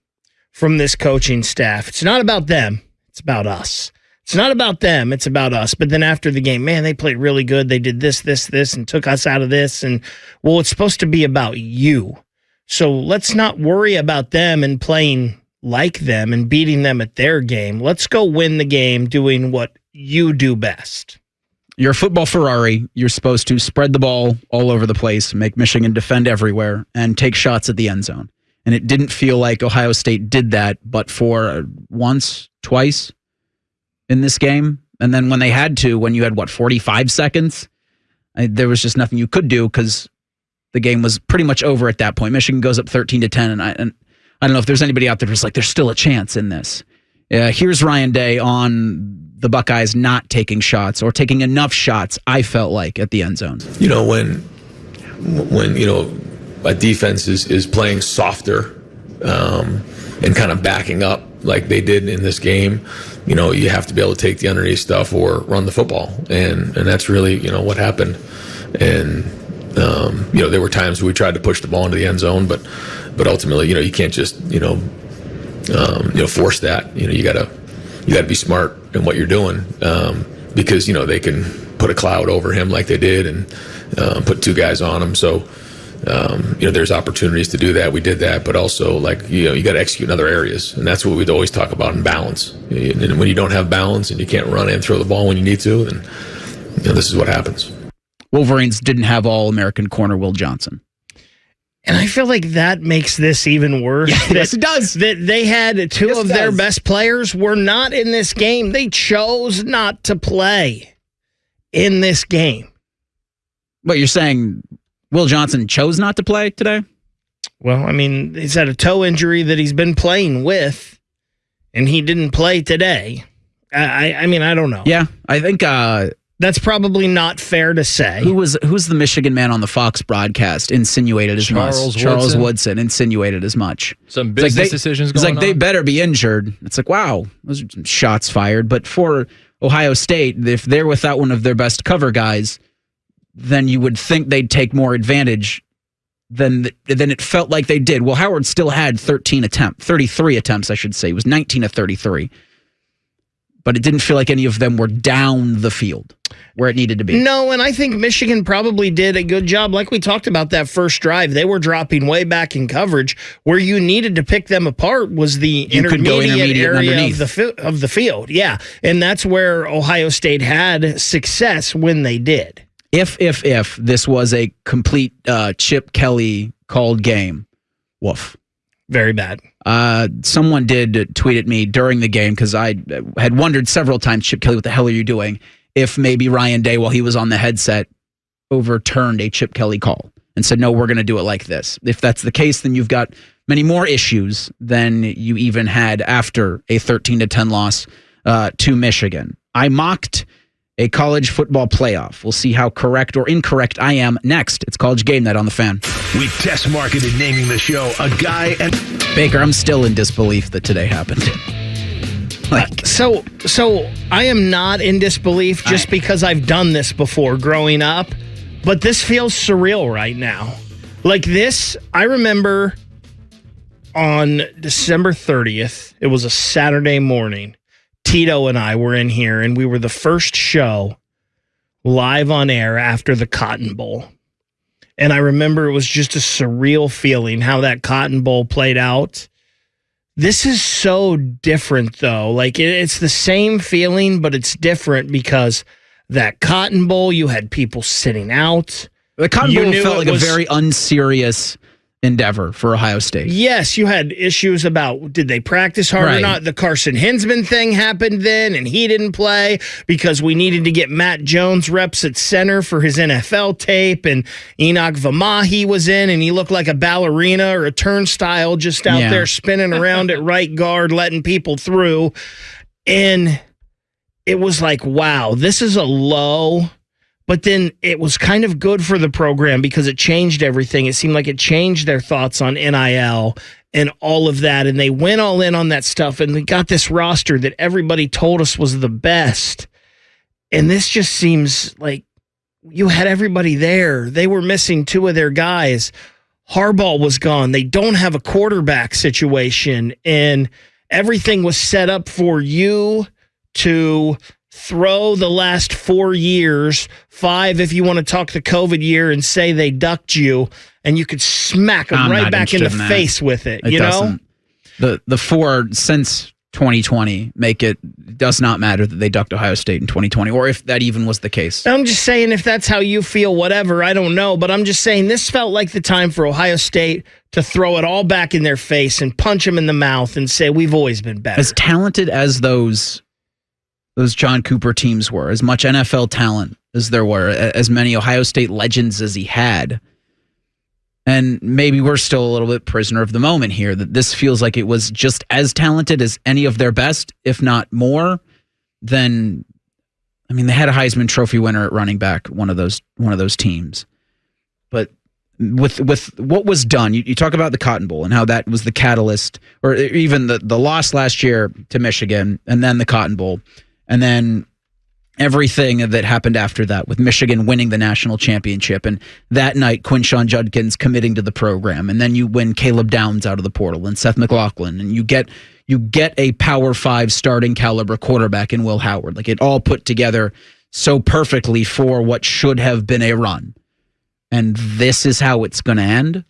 from this coaching staff, it's not about them, it's about us. It's not about them, it's about us. But then after the game, man, they played really good. They did this, and took us out of this. And, well, it's supposed to be about you. So let's not worry about them and playing like them and beating them at their game. Let's go win the game doing what you do best. You're a football Ferrari. You're supposed to spread the ball all over the place, make Michigan defend everywhere, and take shots at the end zone. And it didn't feel like Ohio State did that, but for once, twice in this game. And then when they had to, when you had, 45 seconds, there was just nothing you could do, because the game was pretty much over at that point. Michigan goes up 13-10, and I don't know if there's anybody out there who's like, there's still a chance in this. Here's Ryan Day on the Buckeyes not taking shots, or taking enough shots, I felt like, at the end zone. When a defense is playing softer and kind of backing up like they did in this game, you have to be able to take the underneath stuff or run the football. And that's really, what happened. And, there were times we tried to push the ball into the end zone, but ultimately, you can't just, force that. You gotta be smart in what you're doing, because, they can put a cloud over him like they did and put 2 guys on him. So, there's opportunities to do that. We did that, but also, you got to execute in other areas. And that's what we'd always talk about in balance. And when you don't have balance and you can't run and throw the ball when you need to, then, this is what happens. Wolverines didn't have All-American corner Will Johnson. And I feel like that makes this even worse. Yes, it does. That they had 2 of their best players were not in this game. They chose not to play in this game. But you're saying Will Johnson chose not to play today? Well, I mean, he's had a toe injury that he's been playing with, and he didn't play today. I mean, I don't know. Yeah, I think that's probably not fair to say. Who's the Michigan man on the Fox broadcast insinuated as much? Charles Woodson insinuated as much. Some business decisions going on. It's like they better be injured. It's like, wow, those are some shots fired. But for Ohio State, if they're without one of their best cover guys, then you would think they'd take more advantage than it felt like they did. Well, Howard still had 33 attempts, I should say. He was 19 of 33. But it didn't feel like any of them were down the field where it needed to be. No, and I think Michigan probably did a good job. Like we talked about that first drive, they were dropping way back in coverage. Where you needed to pick them apart was the intermediate area of the field. Yeah, and that's where Ohio State had success when they did. If this was a complete Chip Kelly called game, woof. Very bad. Someone did tweet at me during the game, because I had wondered several times, Chip Kelly, what the hell are you doing? If maybe Ryan Day, while he was on the headset, overturned a Chip Kelly call and said, no, we're going to do it like this. If that's the case, then you've got many more issues than you even had after a 13-10 loss to Michigan. I mocked a college football playoff. We'll see how correct or incorrect I am next. It's College Game Night on the Fan. We test marketed naming the show A Guy and Baker, I'm still in disbelief that today happened. So I am not in disbelief just because I've done this before growing up, but this feels surreal right now. Like this, I remember on December 30th, it was a Saturday morning. Tito and I were in here, and we were the first show live on air after the Cotton Bowl. And I remember it was just a surreal feeling how that Cotton Bowl played out. This is so different, though. Like, it's the same feeling, but it's different because that Cotton Bowl, you had people sitting out. The Cotton Bowl felt like a very unserious endeavor for Ohio State. Yes, you had issues about did they practice hard or not. The Carson Hinsman thing happened then, and he didn't play because we needed to get Matt Jones reps at center for his NFL tape, and Enoch Vamahi was in, and he looked like a ballerina or a turnstile just out there spinning around at right guard, letting people through. And it was like, wow, this is a low. But then it was kind of good for the program because it changed everything. It seemed like it changed their thoughts on NIL and all of that. And they went all in on that stuff. And we got this roster that everybody told us was the best. And this just seems like you had everybody there. They were missing two of their guys. Harbaugh was gone. They don't have a quarterback situation. And everything was set up for you to throw the last 4 years, 5 if you want to talk the COVID year, and say they ducked you, and you could smack them right back in the face with it. You know, the 4 since 2020 make it does not matter that they ducked Ohio State in 2020, or if that even was the case. I'm just saying, if that's how you feel, whatever, I don't know, but I'm just saying this felt like the time for Ohio State to throw it all back in their face and punch them in the mouth and say we've always been better. As talented as those John Cooper teams were, as much NFL talent as there were, as many Ohio State legends as he had. And maybe we're still a little bit prisoner of the moment here, that this feels like it was just as talented as any of their best, if not more. Then, I mean, they had a Heisman Trophy winner at running back, one of those teams. But with what was done, you talk about the Cotton Bowl and how that was the catalyst, or even the loss last year to Michigan, and then the Cotton Bowl. And then everything that happened after that, with Michigan winning the national championship, and that night Quinshon Judkins committing to the program, and then you win Caleb Downs out of the portal and Seth McLaughlin, and you get a Power 5 starting caliber quarterback in Will Howard. Like, it all put together so perfectly for what should have been a run. And this is how it's going to end.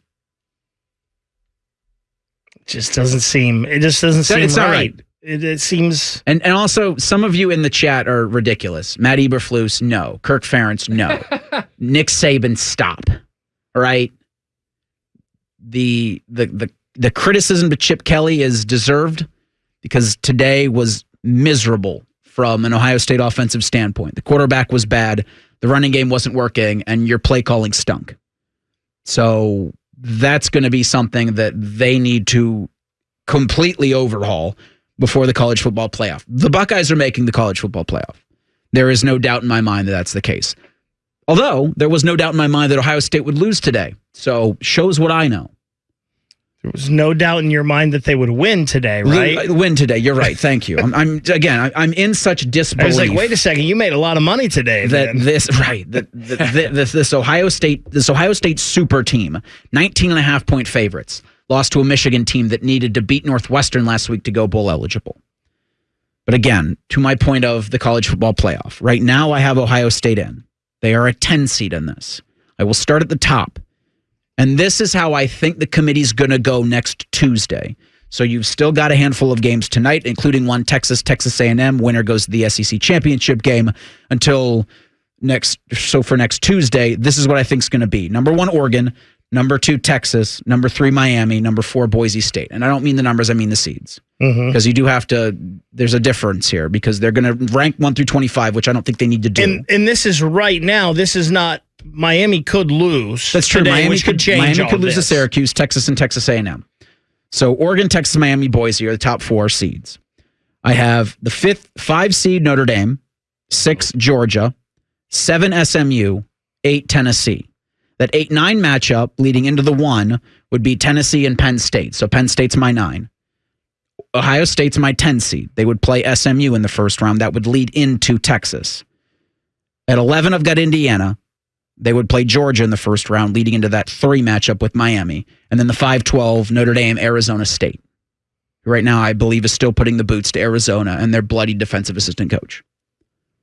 It just doesn't seem it's right. It seems... And also, some of you in the chat are ridiculous. Matt Eberflus, no. Kirk Ferentz, no. Nick Saban, stop. All right? The criticism to Chip Kelly is deserved, because today was miserable from an Ohio State offensive standpoint. The quarterback was bad, the running game wasn't working, and your play calling stunk. So that's going to be something that they need to completely overhaul before the college football playoff. The Buckeyes are making the college football playoff. There is no doubt in my mind that that's the case. Although, there was no doubt in my mind that Ohio State would lose today. So, shows what I know. There was no doubt in your mind that they would win today, right? Win today. You're right. Thank you. I'm in such disbelief. I was like, wait a second, you made a lot of money today. This Ohio State super team, 19.5 point favorites, lost to a Michigan team that needed to beat Northwestern last week to go bowl eligible. But again, to my point of the college football playoff, right now I have Ohio State in. They are a 10 seed in this. I will start at the top. And this is how I think the committee's going to go next Tuesday. So you've still got a handful of games tonight, including one Texas A&M. Winner goes to the SEC championship game until next. So for next Tuesday, this is what I think is going to be. Number 1, Oregon. Number 2, Texas. Number 3, Miami. Number 4, Boise State. And I don't mean the numbers, I mean the seeds. Because you do have to, there's a difference here, because they're going to rank 1 through 25, which I don't think they need to do. And this is right now, this is not, Miami could lose. That's true. Today, Miami which could change. Miami could lose to Syracuse, Texas, and Texas A&M. So Oregon, Texas, Miami, Boise are the top 4 seeds. I have the 5 seed Notre Dame, 6 Georgia, 7 SMU, 8 Tennessee. That 8-9 matchup leading into the 1 would be Tennessee and Penn State. So Penn State's my 9. Ohio State's my 10 seed. They would play SMU in the first round. That would lead into Texas. At 11, I've got Indiana. They would play Georgia in the first round, leading into that 3 matchup with Miami. And then the 5-12, Notre Dame, Arizona State. Right now, I believe, is still putting the boots to Arizona and their bloody defensive assistant coach.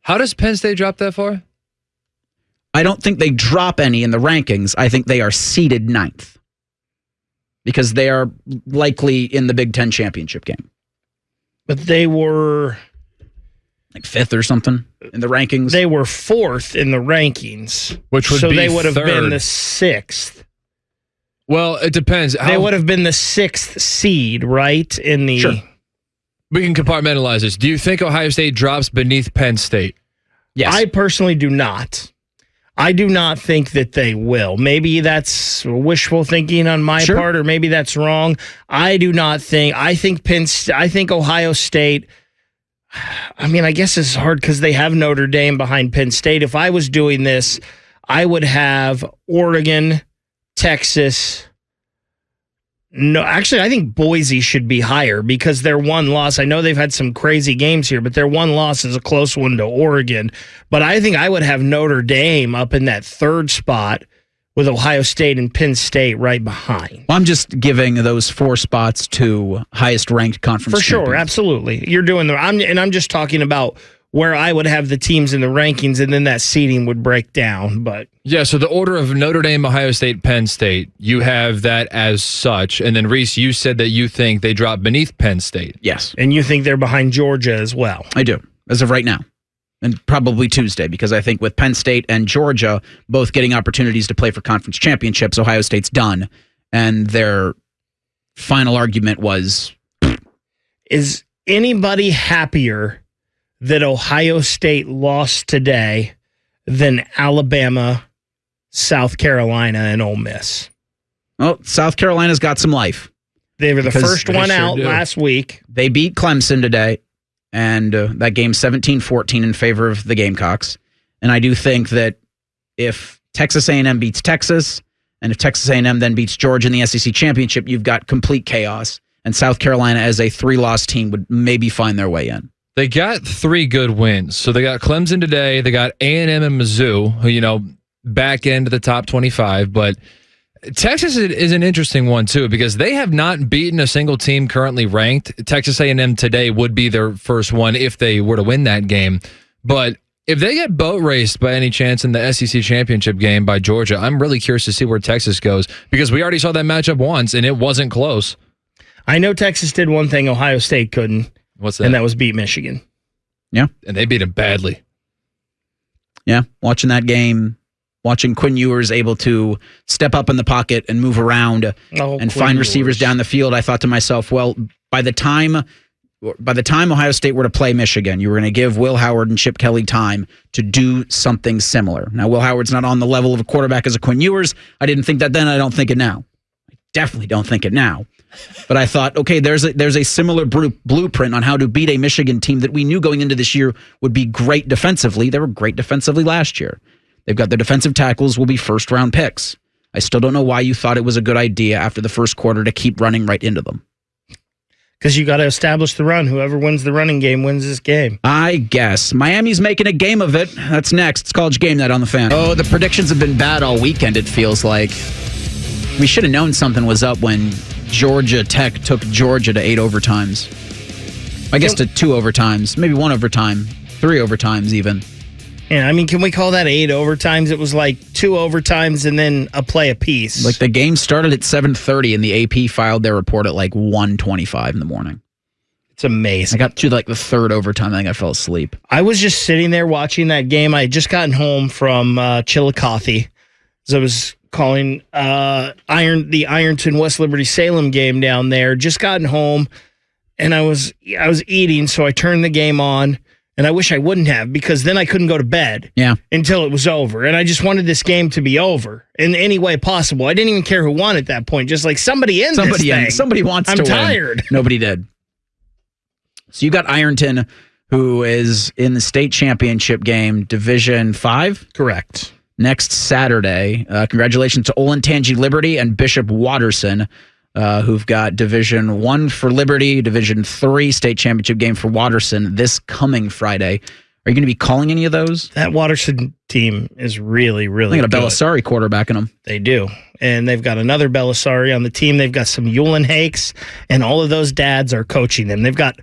How does Penn State drop that far? I don't think they drop any in the rankings. I think they are seeded 9th because they are likely in the Big Ten championship game. But they were like 5th or something in the rankings. They were 4th in the rankings, which would so be they would have third. been the 6th. Well, it depends. They would have been the 6th seed, right? In the Sure. We can compartmentalize this. Do you think Ohio State drops beneath Penn State? Yes. I personally do not. I do not think that they will. Maybe that's wishful thinking on my part, or maybe that's wrong. I do not think. I think Ohio State. I mean, I guess it's hard because they have Notre Dame behind Penn State. If I was doing this, I would have Oregon, Texas. No, actually, I think Boise should be higher because their one loss, I know they've had some crazy games here, but their one loss is a close one to Oregon. But I think I would have Notre Dame up in that 3rd spot with Ohio State and Penn State right behind. Well, I'm just giving those 4 spots to highest ranked conference For sure, champions. absolutely. You're doing I'm just talking about where I would have the teams in the rankings, and then that seeding would break down. But yeah, so the order of Notre Dame, Ohio State, Penn State, you have that as such. And then, Reese, you said that you think they drop beneath Penn State. Yes. And you think they're behind Georgia as well. I do, as of right now. And probably Tuesday, because I think with Penn State and Georgia both getting opportunities to play for conference championships, Ohio State's done. And their final argument was... Is anybody happier that Ohio State lost today than Alabama, South Carolina, and Ole Miss? Well, South Carolina's got some life. They were the first one out do. last week. They beat Clemson today, and that game 17-14 in favor of the Gamecocks. And I do think that if Texas A&M beats Texas, and if Texas A&M then beats Georgia in the SEC championship, you've got complete chaos. And South Carolina, as a 3-loss team, would maybe find their way in. They got 3 good wins. So they got Clemson today. They got A&M and Mizzou, who, back into the top 25. But Texas is an interesting one, too, because they have not beaten a single team currently ranked. Texas A&M today would be their first one if they were to win that game. But if they get boat raced by any chance in the SEC championship game by Georgia, I'm really curious to see where Texas goes, because we already saw that matchup once, and it wasn't close. I know Texas did one thing Ohio State couldn't. What's that? And that was beat Michigan. Yeah. And they beat him badly. Yeah, watching that game, watching Quinn Ewers able to step up in the pocket and move around and find receivers down the field, I thought to myself, well, by the time Ohio State were to play Michigan, you were going to give Will Howard and Chip Kelly time to do something similar. Now, Will Howard's not on the level of a quarterback as a Quinn Ewers. I didn't think that then. I don't think it now. I definitely don't think it now. But I thought, okay, there's a similar blueprint on how to beat a Michigan team that we knew going into this year would be great defensively. They were great defensively last year. They've got their defensive tackles will be first-round picks. I still don't know why you thought it was a good idea after the first quarter to keep running right into them. Because you got to establish the run. Whoever wins the running game wins this game. I guess. Miami's making a game of it. That's next. It's College Game Night on the Fan. Oh, the predictions have been bad all weekend, it feels like. We should have known something was up when Georgia Tech took Georgia to 8 overtimes. I guess to 2 overtimes, maybe 1 overtime, 3 overtimes even. Yeah, I mean, can we call that 8 overtimes? It was like 2 overtimes and then a play apiece. Like the game started at 7:30 and the AP filed their report at like 1:25 in the morning. It's amazing. I got to like the 3rd overtime. I think I fell asleep. I was just sitting there watching that game. I had just gotten home from Chillicothe. So I was calling the Ironton West Liberty Salem game down there. Just gotten home, and I was eating, so I turned the game on, and I wish I wouldn't have, because then I couldn't go to bed until it was over, and I just wanted this game to be over in any way possible. I didn't even care who won at that point. Just like somebody this thing. Somebody wants to win. I'm tired. Nobody did. So you got Ironton, who is in the state championship game, Division 5? Correct. Next Saturday. Congratulations to Olentangy Liberty and Bishop Watterson, who've got Division 1 for Liberty, Division 3 state championship game for Watterson this coming Friday. Are you going to be calling any of those? That Watterson team is really, really good. They got a good. Belisari quarterback in them. They do. And they've got another Belisari on the team. They've got some Eulenhakes, and all of those dads are coaching them. They've got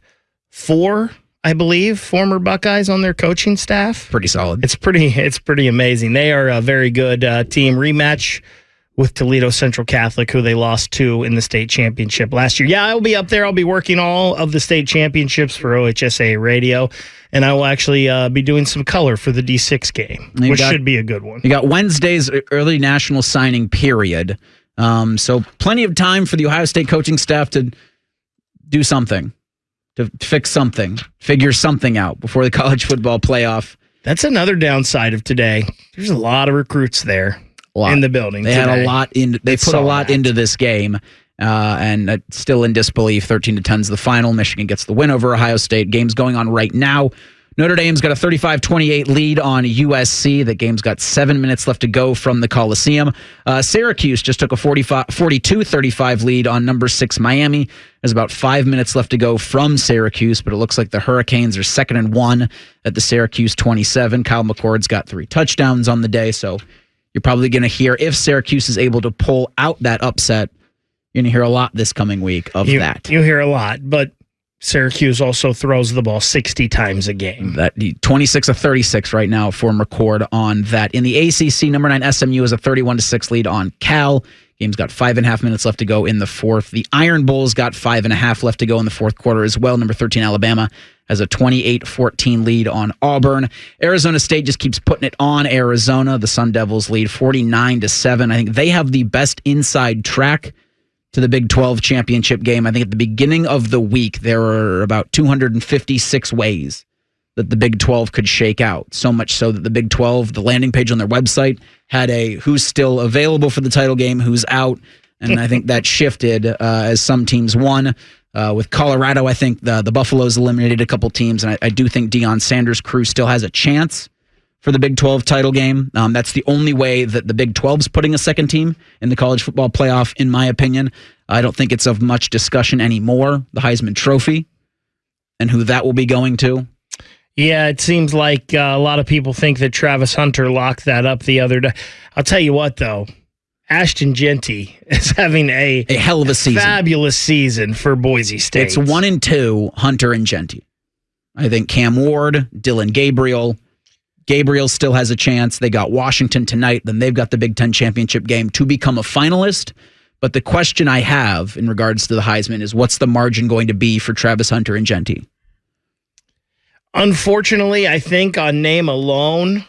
4, I believe, former Buckeyes on their coaching staff. Pretty solid. It's pretty amazing. They are a very good team. Rematch with Toledo Central Catholic, who they lost to in the state championship last year. Yeah, I'll be up there. I'll be working all of the state championships for OHSA Radio, and I will actually be doing some color for the D6 game, which should be a good one. You got Wednesday's early national signing period, so plenty of time for the Ohio State coaching staff to do something, to fix something, figure something out before the college football playoff. That's another downside of today. There's a lot of recruits there. In the building. They had a lot in. They put a lot into this game, and still in disbelief. 13-10 is the final. Michigan gets the win over Ohio State. Game's going on right now. Notre Dame's got a 35-28 lead on USC. The game's got 7 minutes left to go from the Coliseum. Syracuse just took a 42-35 lead on number 6 Miami. There's about 5 minutes left to go from Syracuse, but it looks like the Hurricanes are 2nd and 1 at the Syracuse 27. Kyle McCord's got 3 touchdowns on the day, so you're probably going to hear, if Syracuse is able to pull out that upset, you're going to hear a lot this coming week of that. You hear a lot, but Syracuse also throws the ball 60 times a game. That 26 of 36 right now for McCord on that. In the ACC, number 9 SMU has a 31-6 lead on Cal. Game's got 5.5 minutes left to go in the fourth. The Iron Bulls got 5.5 left to go in the fourth quarter as well. Number 13 Alabama has a 28-14 lead on Auburn. Arizona State just keeps putting it on Arizona. The Sun Devils lead 49-7. I think they have the best inside track to the Big 12 championship game. I think at the beginning of the week, there were about 256 ways that the Big 12 could shake out. So much so that the Big 12, the landing page on their website, had a who's still available for the title game, who's out. And I think that shifted as some teams won. With Colorado, I think the Buffaloes eliminated a couple teams, and I do think Deion Sanders' crew still has a chance for the Big 12 title game. That's the only way that the Big 12's putting a second team in the college football playoff, in my opinion. I don't think it's of much discussion anymore, the Heisman Trophy, and who that will be going to. Yeah, it seems like a lot of people think that Travis Hunter locked that up the other day. I'll tell you what, though. Ashton Genty is having a hell of a season. Fabulous season for Boise State. It's 1 and 2, Hunter and Genty. I think Cam Ward, Dylan Gabriel. Gabriel still has a chance. They got Washington tonight. Then they've got the Big Ten championship game to become a finalist. But the question I have in regards to the Heisman is, what's the margin going to be for Travis Hunter and Genty? Unfortunately, I think on name alone,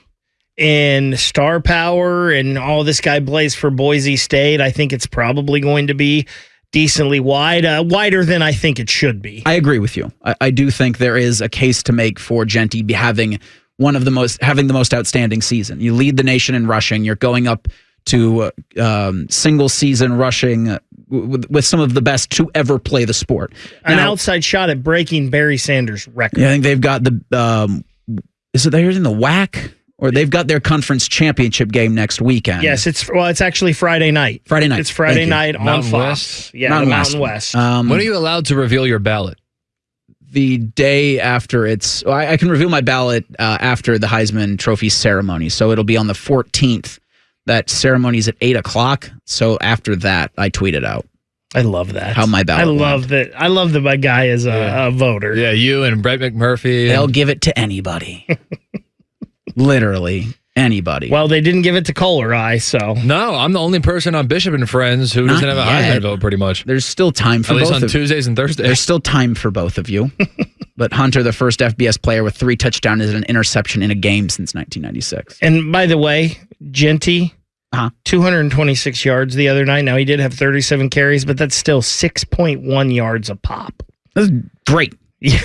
in star power and all this guy plays for Boise State, I think it's probably going to be decently wider than I think it should be. I agree with you. I do think there is a case to make for Genty having the most outstanding season. You lead the nation in rushing. You're going up to single season rushing with some of the best to ever play the sport. An outside shot at breaking Barry Sanders' record. Yeah, I think they've got the is it they're in the WAC? Or they've got their conference championship game next weekend. Yes, it's actually Friday night. Friday night. It's Friday night on Mountain Fox. West? Yeah, Mountain West. When are you allowed to reveal your ballot? The day after I can reveal my ballot after the Heisman Trophy ceremony. So it'll be on the 14th. That ceremony's at 8 o'clock. So after that, I tweet it out. I love that. How my ballot went. I love that my guy is a voter. Yeah, you and Brett McMurphy. They'll give it to anybody. Literally anybody. Well, they didn't give it to Kohler, so. No, I'm the only person on Bishop and Friends who doesn't have a Heisman vote, pretty much. There's still time for both. At least on of Tuesdays and Thursdays. There's still time for both of you. But Hunter, the first FBS player with 3 touchdowns and an interception in a game since 1996. And by the way, Genty, 226 yards the other night. Now, he did have 37 carries, but that's still 6.1 yards a pop. That's great. Yeah.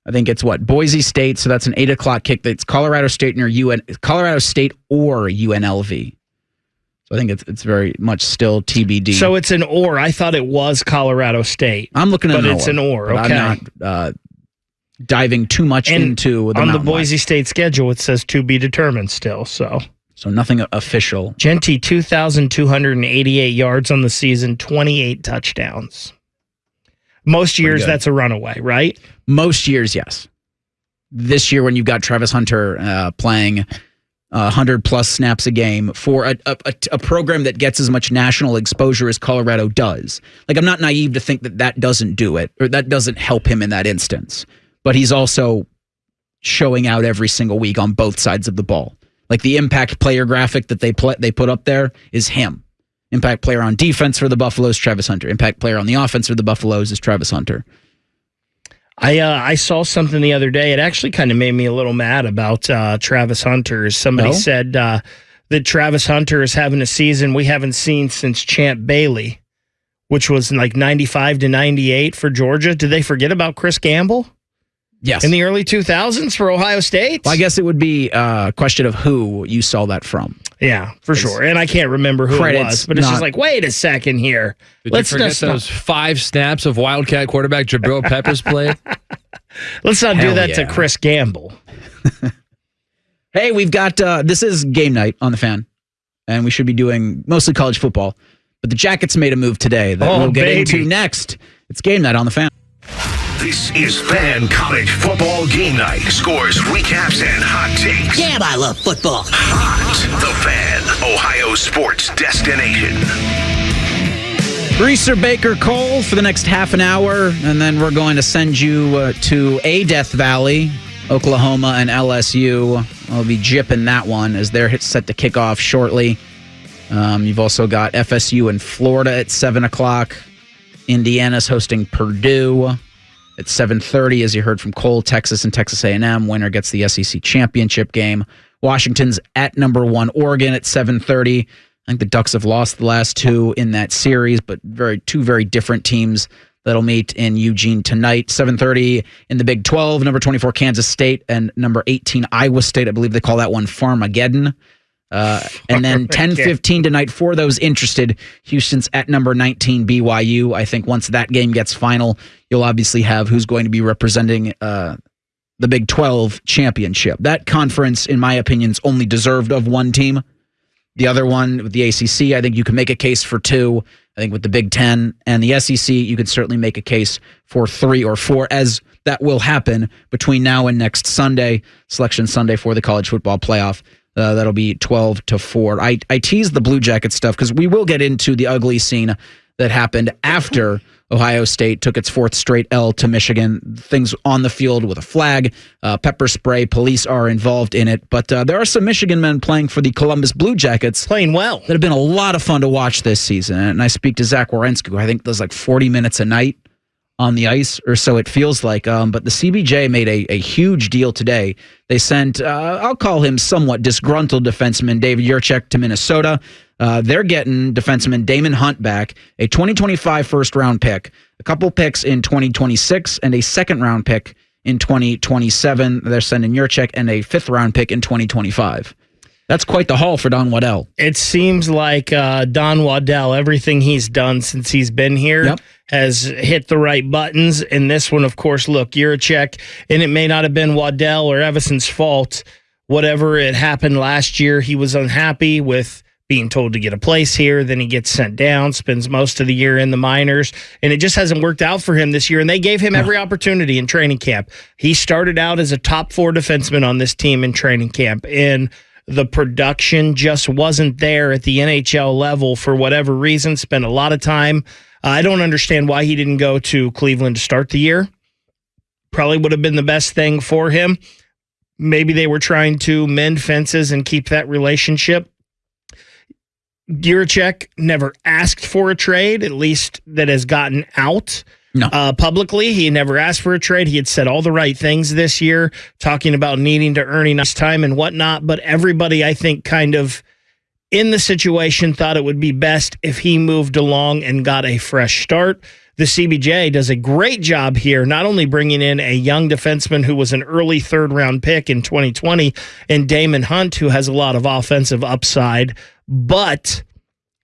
I think it's Boise State, so that's an 8 o'clock kick. It's Colorado State Colorado State or UNLV. So I think it's very much still TBD. So it's an or. I thought it was Colorado State. I'm looking at but an it's or. an or. Okay. Okay. I'm not diving too much into the on the Mountain Boise West. State schedule. It says to be determined still. So nothing official. Genty, 2,288 yards on the season, 28 touchdowns. Most years that's a runaway, right? Most years, yes. This year, when you've got Travis Hunter playing 100-plus snaps a game for a program that gets as much national exposure as Colorado does. Like, I'm not naive to think that doesn't do it, or that doesn't help him in that instance. But he's also showing out every single week on both sides of the ball. Like, the impact player graphic that they put up there is him. Impact player on defense for the Buffaloes, Travis Hunter. Impact player on the offense for the Buffaloes is Travis Hunter. I saw something the other day. It actually kind of made me a little mad about Travis Hunter. Somebody said that Travis Hunter is having a season we haven't seen since Champ Bailey, which was like 95 to 98 for Georgia. Did they forget about Chris Gamble? Yes. In the early 2000s for Ohio State? Well, I guess it would be a question of who you saw that from. Yeah, for sure. And I can't remember who it was, but it's just like, wait a second here. Did you forget those 5 snaps of Wildcat quarterback Jabril Peppers played? Let's not do that to Chris Gamble. Hey, we've got, this is game night on the Fan, and we should be doing mostly college football, but the Jackets made a move today that we'll get into next. It's game night on the Fan. This is Fan College Football Game Night. Scores, recaps, and hot takes. Damn, I love football. Hot. The Fan, Ohio sports destination. Greaser Baker Cole for the next half an hour, and then we're going to send you to a Death Valley, Oklahoma and LSU. I'll be jipping that one as they're set to kick off shortly. You've also got FSU in Florida at 7 o'clock. Indiana's hosting Purdue at 7:30, as you heard from Cole. Texas and Texas A&M. Winner gets the SEC championship game. Washington's at number 1 Oregon at 7:30. I think the Ducks have lost the last 2 in that series, but two very different teams that'll meet in Eugene tonight. 7:30 in the Big 12, number 24 Kansas State and number 18 Iowa State. I believe they call that one Farmageddon. And then 10:15 tonight for those interested. Houston's at number 19 BYU. I think once that game gets final, you'll obviously have who's going to be representing the Big 12 championship. That conference, in my opinion, is only deserved of one team. The other one, with the ACC, I think you can make a case for 2. I think with the Big 10 and the SEC, you could certainly make a case for 3 or 4, as that will happen between now and next Sunday, Selection Sunday for the college football playoff. That'll be 12-4. I teased the Blue Jacket stuff because we will get into the ugly scene that happened after Ohio State took its 4th straight L to Michigan. Things on the field with a flag, pepper spray. Police are involved in it. But there are some Michigan men playing for the Columbus Blue Jackets. Playing well. That have been a lot of fun to watch this season. And I speak to Zach Wierenski, who I think does like 40 minutes a night on the ice, or so it feels like. But the CBJ made a huge deal today. They sent, I'll call him somewhat disgruntled defenseman David Jurczyk to Minnesota. They're getting defenseman Damon Hunt back, a 2025 first-round pick, a couple picks in 2026, and a second-round pick in 2027. They're sending Jurczyk and a 5th-round pick in 2025. That's quite the haul for Don Waddell. It seems like Don Waddell, everything he's done since he's been here has hit the right buttons. And this one, of course, look, Jurczyk, and it may not have been Waddell or Evison's fault. Whatever it happened last year, he was unhappy with being told to get a place here. Then he gets sent down, spends most of the year in the minors, and it just hasn't worked out for him this year. And they gave him every opportunity in training camp. He started out as a top 4 defenseman on this team in training camp, and the production just wasn't there at the NHL level for whatever reason. Spent a lot of time. I don't understand why he didn't go to Cleveland to start the year. Probably would have been the best thing for him. Maybe they were trying to mend fences and keep that relationship. Jurczyk never asked for a trade, at least that has gotten out. No. Publicly, he never asked for a trade. He had said all the right things this year, talking about needing to earn enough time and whatnot. But everybody, I think, kind of in the situation thought it would be best if he moved along and got a fresh start. The CBJ does a great job here, not only bringing in a young defenseman who was an early 3rd-round pick in 2020, and Damon Hunt, who has a lot of offensive upside, but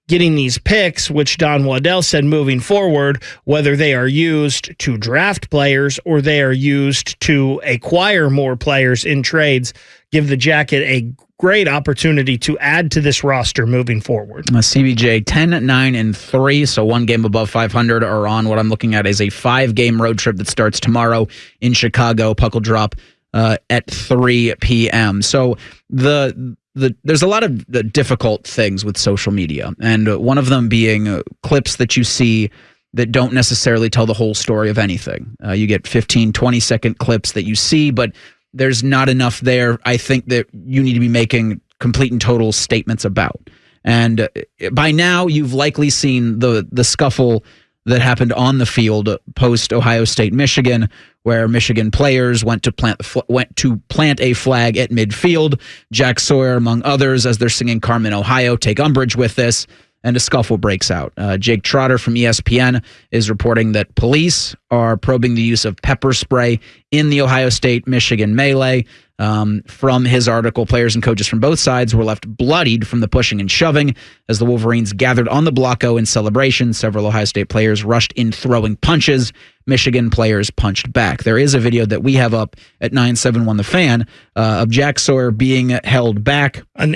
getting these picks, which Don Waddell said moving forward, whether they are used to draft players or they are used to acquire more players in trades, give the Jacket a great opportunity to add to this roster moving forward. CBJ 10-9-3, so one game above 500 are on. What I'm looking at is a 5-game road trip that starts tomorrow in Chicago. Puck will drop at 3 p.m. So there's a lot of difficult things with social media, and one of them being clips that you see that don't necessarily tell the whole story of anything. You get 15, 20-second clips that you see, but there's not enough there, I think, that you need to be making complete and total statements about. And by now, you've likely seen the scuffle that happened on the field post Ohio State, Michigan, where Michigan players went to plant a flag at midfield. Jack Sawyer, among others, as they're singing Carmen, Ohio, take umbrage with this, and a scuffle breaks out. Jake Trotter from ESPN is reporting that police are probing the use of pepper spray in the Ohio State-Michigan melee. From his article, players and coaches from both sides were left bloodied from the pushing and shoving as the Wolverines gathered on the Blocko in celebration. Several Ohio State players rushed in throwing punches. Michigan players punched back. There is a video that we have up at 971 The Fan of Jack Sawyer being held back. A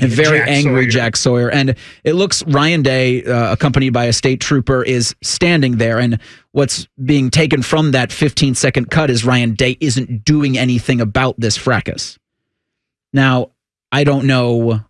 very angry Jack Sawyer. And it looks Ryan Day, accompanied by a state trooper, is standing there. And what's being taken from that 15-second cut is Ryan Day isn't doing anything about this fracas. Now, I don't know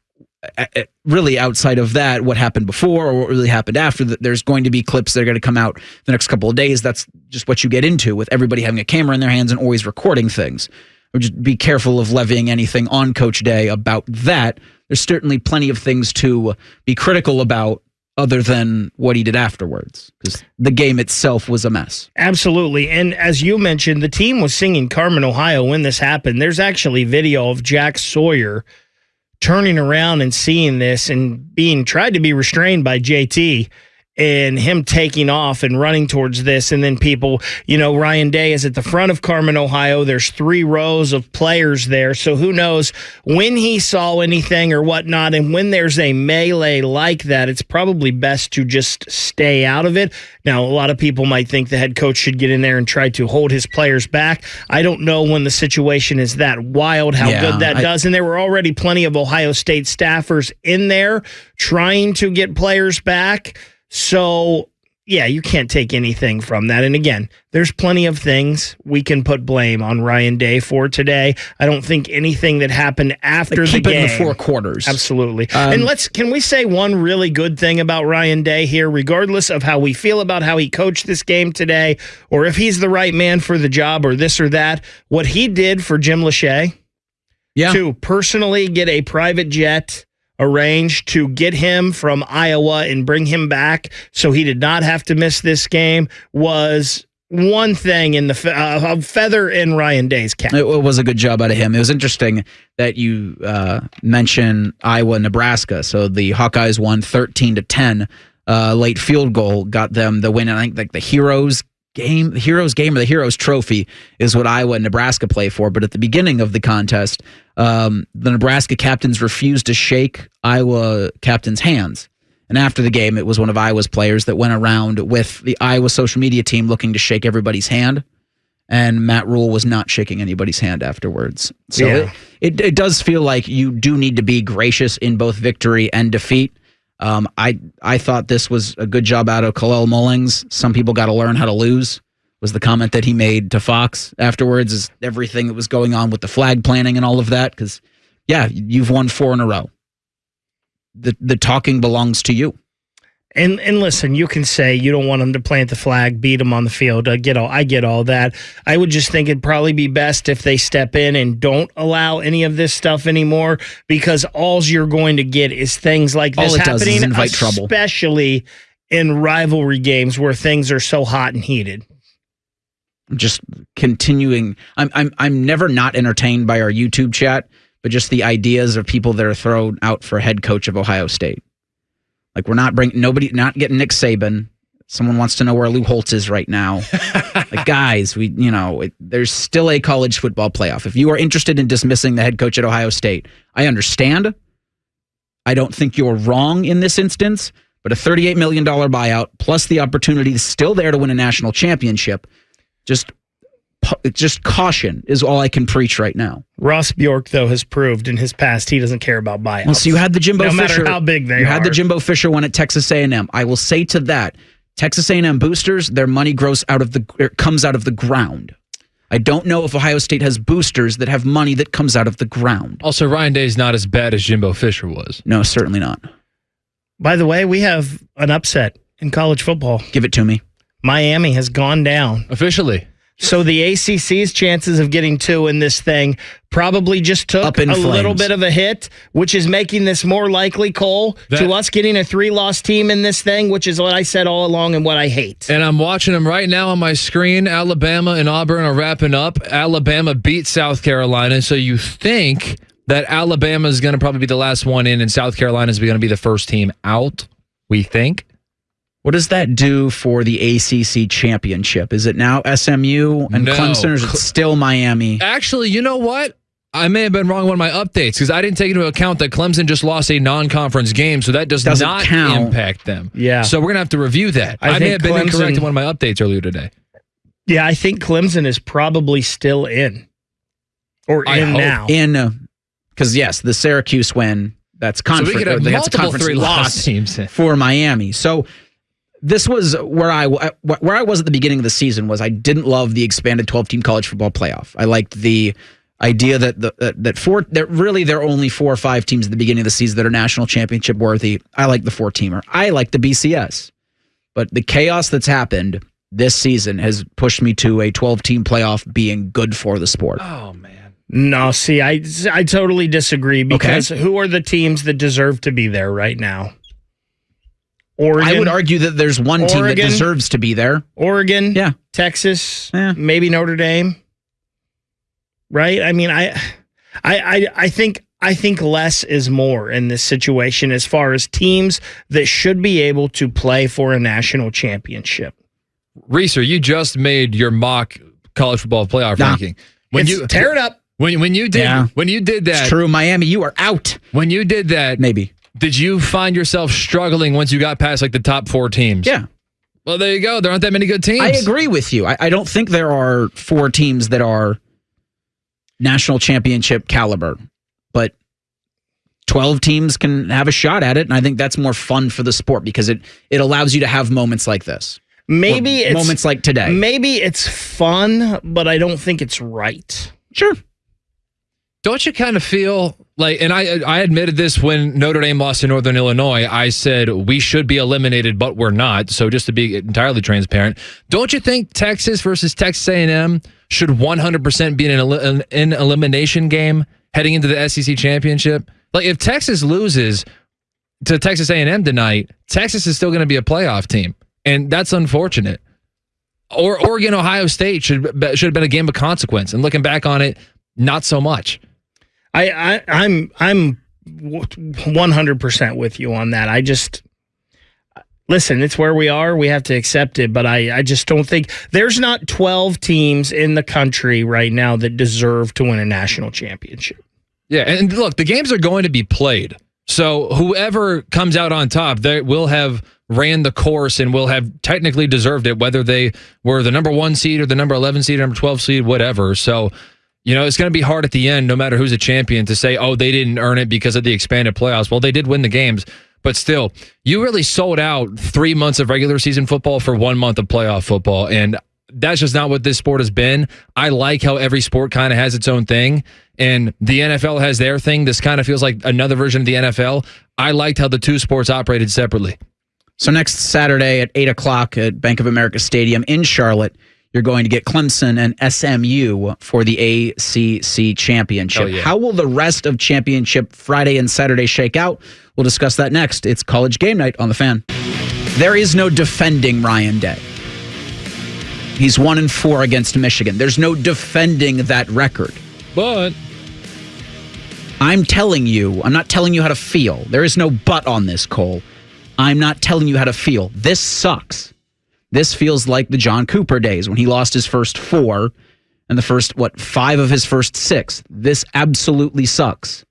really outside of that what happened before or what really happened after. There's going to be clips that are going to come out the next couple of days. That's just what you get into with everybody having a camera in their hands and always recording things. Or just be careful of levying anything on Coach Day about that. There's certainly plenty of things to be critical about other than what he did afterwards, because the game itself was a mess. Absolutely. And as you mentioned, the team was singing Carmen, Ohio when this happened. There's actually video of Jack Sawyer turning around and seeing this and being tried to be restrained by JT, and him taking off and running towards this. And then people, Ryan Day is at the front of Carmen, Ohio. There's 3 rows of players there. So who knows when he saw anything or whatnot. And when there's a melee like that, it's probably best to just stay out of it. Now, a lot of people might think the head coach should get in there and try to hold his players back. I don't know when the situation is that wild, how good that does. And there were already plenty of Ohio State staffers in there trying to get players back. So, yeah, you can't take anything from that. And again, there's plenty of things we can put blame on Ryan Day for today. I don't think anything that happened after the game. Keep it in the 4 quarters. Absolutely. And can we say one really good thing about Ryan Day here, regardless of how we feel about how he coached this game today, or if he's the right man for the job or this or that, what he did for Jim Lachey to personally get a private jet arranged to get him from Iowa and bring him back so he did not have to miss this game was one thing in the feather in Ryan Day's cap. It was a good job out of him. It was interesting that you mention Iowa, Nebraska. So the Hawkeyes won 13-10. Late field goal got them the win. And I think the Heroes game or the Heroes Trophy is what Iowa and Nebraska play for. But at the beginning of the contest, the Nebraska captains refused to shake Iowa captains' hands. And after the game, it was one of Iowa's players that went around with the Iowa social media team looking to shake everybody's hand. And Matt Rule was not shaking anybody's hand afterwards. So it does feel like you do need to be gracious in both victory and defeat. I thought this was a good job out of Kalel Mullings. Some people got to learn how to lose, was the comment that he made to Fox afterwards, is everything that was going on with the flag planning and all of that. Because, you've won 4 in a row. The talking belongs to you. And listen, you can say you don't want them to plant the flag, beat them on the field. I get all that. I would just think it'd probably be best if they step in and don't allow any of this stuff anymore, because all you're going to get is things like this happening, especially in rivalry games where things are so hot and heated. Just continuing. I'm never not entertained by our YouTube chat, but just the ideas of people that are thrown out for head coach of Ohio State. Like, we're not not getting Nick Saban. Someone wants to know where Lou Holtz is right now. Like, guys, there's still a college football playoff. If you are interested in dismissing the head coach at Ohio State, I understand. I don't think you're wrong in this instance, but a $38 million buyout plus the opportunity is still there to win a national championship. Just caution is all I can preach right now. Ross Bjork, though, has proved in his past he doesn't care about buyouts. Well, so you had the Jimbo Fisher. No matter how big they are. You had the Jimbo Fisher one at Texas A&M. I will say to that, Texas A&M boosters, their money comes out of the ground. I don't know if Ohio State has boosters that have money that comes out of the ground. Also, Ryan Day's not as bad as Jimbo Fisher was. No, certainly not. By the way, we have an upset in college football. Give it to me. Miami has gone down. Officially. So the ACC's chances of getting 2 in this thing probably just took a little bit of a hit, which is making this more likely, Cole, to us getting a 3-loss team in this thing, which is what I said all along and what I hate. And I'm watching them right now on my screen. Alabama and Auburn are wrapping up. Alabama beat South Carolina, so you think that Alabama is going to probably be the last one in, and South Carolina is going to be the first team out, we think. What does that do for the ACC championship? Is it now SMU and Clemson, or is it still Miami? Actually, you know what? I may have been wrong on one of my updates because I didn't take into account that Clemson just lost a non-conference game, so that doesn't not count. Impact them. Yeah. So we're going to have to review that. I may have been incorrect in one of my updates earlier today. Yeah, I think Clemson is probably still in. Or now. In, because yes, the Syracuse win, that's conference. So we could have multiple 3-loss teams for Miami. So this was where I was at the beginning of the season. Was I didn't love the expanded 12-team college football playoff. I liked the idea that that really there are only 4 or 5 teams at the beginning of the season that are national championship worthy. I like the 4-teamer. I like the BCS, but the chaos that's happened this season has pushed me to a 12-team playoff being good for the sport. Oh man, no. See, I totally disagree because who are the teams that deserve to be there right now? Oregon, I would argue that there's one team that deserves to be there. Oregon, Texas, maybe Notre Dame. Right? I mean, I think less is more in this situation as far as teams that should be able to play for a national championship. Reeser, you just made your mock college football playoff ranking. Tear it up. When you did that, it's true. Miami, you are out. When you did that, maybe. Did you find yourself struggling once you got past like the top 4 teams? Yeah. Well, there you go. There aren't that many good teams. I agree with you. I don't think there are 4 teams that are national championship caliber, but 12 teams can have a shot at it, and I think that's more fun for the sport because it allows you to have moments like this. Maybe it's moments like today. Maybe it's fun, but I don't think it's right. Sure. Don't you kind of feel like, and I admitted this when Notre Dame lost to Northern Illinois, I said we should be eliminated, but we're not. So just to be entirely transparent, don't you think Texas versus Texas A&M should 100% be an elimination game heading into the SEC championship? Like if Texas loses to Texas A&M tonight, Texas is still going to be a playoff team, and that's unfortunate. Or Oregon, Ohio State should have been a game of consequence, and looking back on it, not so much. I'm 100% with you on that. I just listen. It's where we are. We have to accept it. But I just don't think there's not 12 teams in the country right now that deserve to win a national championship. Yeah, and look, the games are going to be played. So whoever comes out on top, they will have ran the course and will have technically deserved it, whether they were the number 1 seed or the number 11 seed or number 12 seed, whatever. So. You know, it's going to be hard at the end, no matter who's a champion, to say, oh, they didn't earn it because of the expanded playoffs. Well, they did win the games, but still, you really sold out 3 months of regular season football for 1 month of playoff football, and that's just not what this sport has been. I like how every sport kind of has its own thing, and the NFL has their thing. This kind of feels like another version of the NFL. I liked how the 2 sports operated separately. So next Saturday at 8 o'clock at Bank of America Stadium in Charlotte, you're going to get Clemson and SMU for the ACC championship. Yeah. How will the rest of championship Friday and Saturday shake out? We'll discuss that next. It's College Game Night on The Fan. There is no defending Ryan Day. He's 1-4 against Michigan. There's no defending that record. But I'm telling you, I'm not telling you how to feel. There is no but on this, Cole. I'm not telling you how to feel. This sucks. This feels like the John Cooper days when he lost his first 4 and the first, 5 of his first 6. This absolutely sucks.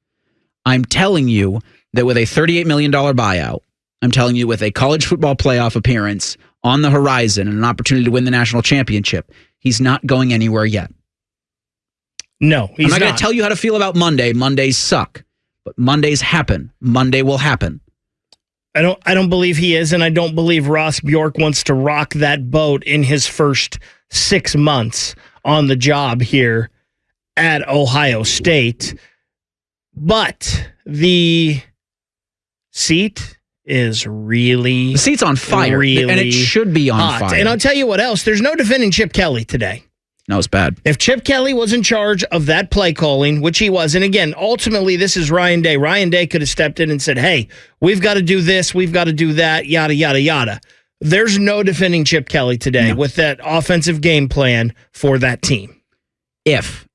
I'm telling you that with a $38 million buyout, I'm telling you, with a college football playoff appearance on the horizon and an opportunity to win the national championship, he's not going anywhere yet. No, he's not. I'm not going to tell you how to feel about Monday. Mondays suck, but Mondays happen. Monday will happen. I don't believe he is, and I don't believe Ross Bjork wants to rock that boat in his first 6 months on the job here at Ohio State. But the seat is really... The seat's on fire, really and it should be on hot. fire. And I'll tell you what else. There's no defending Chip Kelly today. No, it's bad. If Chip Kelly was in charge of that play calling, which he was, and again, ultimately, this is Ryan Day. Ryan Day could have stepped in and said, hey, we've got to do this, we've got to do that, yada, yada, yada. There's no defending Chip Kelly today with that offensive game plan for that team. If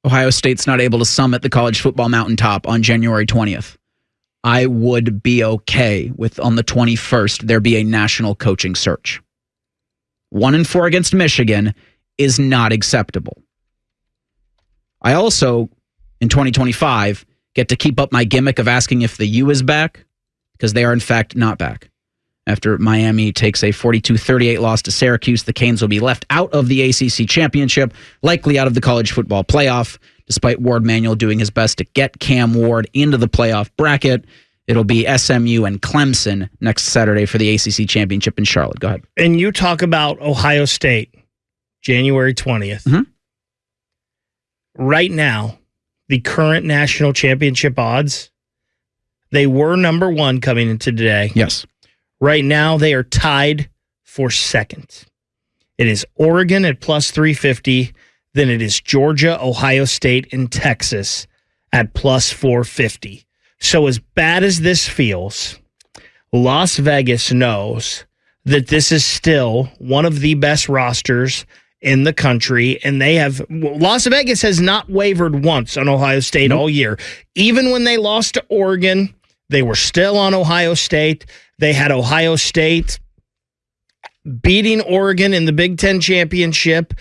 Ohio State's not able to summit the college football mountaintop on January 20th, I would be okay with on the 21st, there be a national coaching search. 1-4 against Michigan is not acceptable. I also, in 2025, get to keep up my gimmick of asking if the U is back, because they are in fact not back. After Miami takes a 42-38 loss to Syracuse, the Canes will be left out of the ACC championship, likely out of the college football playoff, despite Ward Manuel doing his best to get Cam Ward into the playoff bracket. It'll be SMU and Clemson next Saturday for the ACC championship in Charlotte. Go ahead. And you talk about Ohio State, January 20th. Mm-hmm. Right now, the current national championship odds, they were number 1 coming into today. Yes. Right now, they are tied for second. It is Oregon at plus 350. Then it is Georgia, Ohio State, and Texas at plus 450. So as bad as this feels, Las Vegas knows that this is still one of the best rosters in the country, and Las Vegas has not wavered once on Ohio State all year. Even when they lost to Oregon, they were still on Ohio State. They had Ohio State beating Oregon in the Big Ten championship.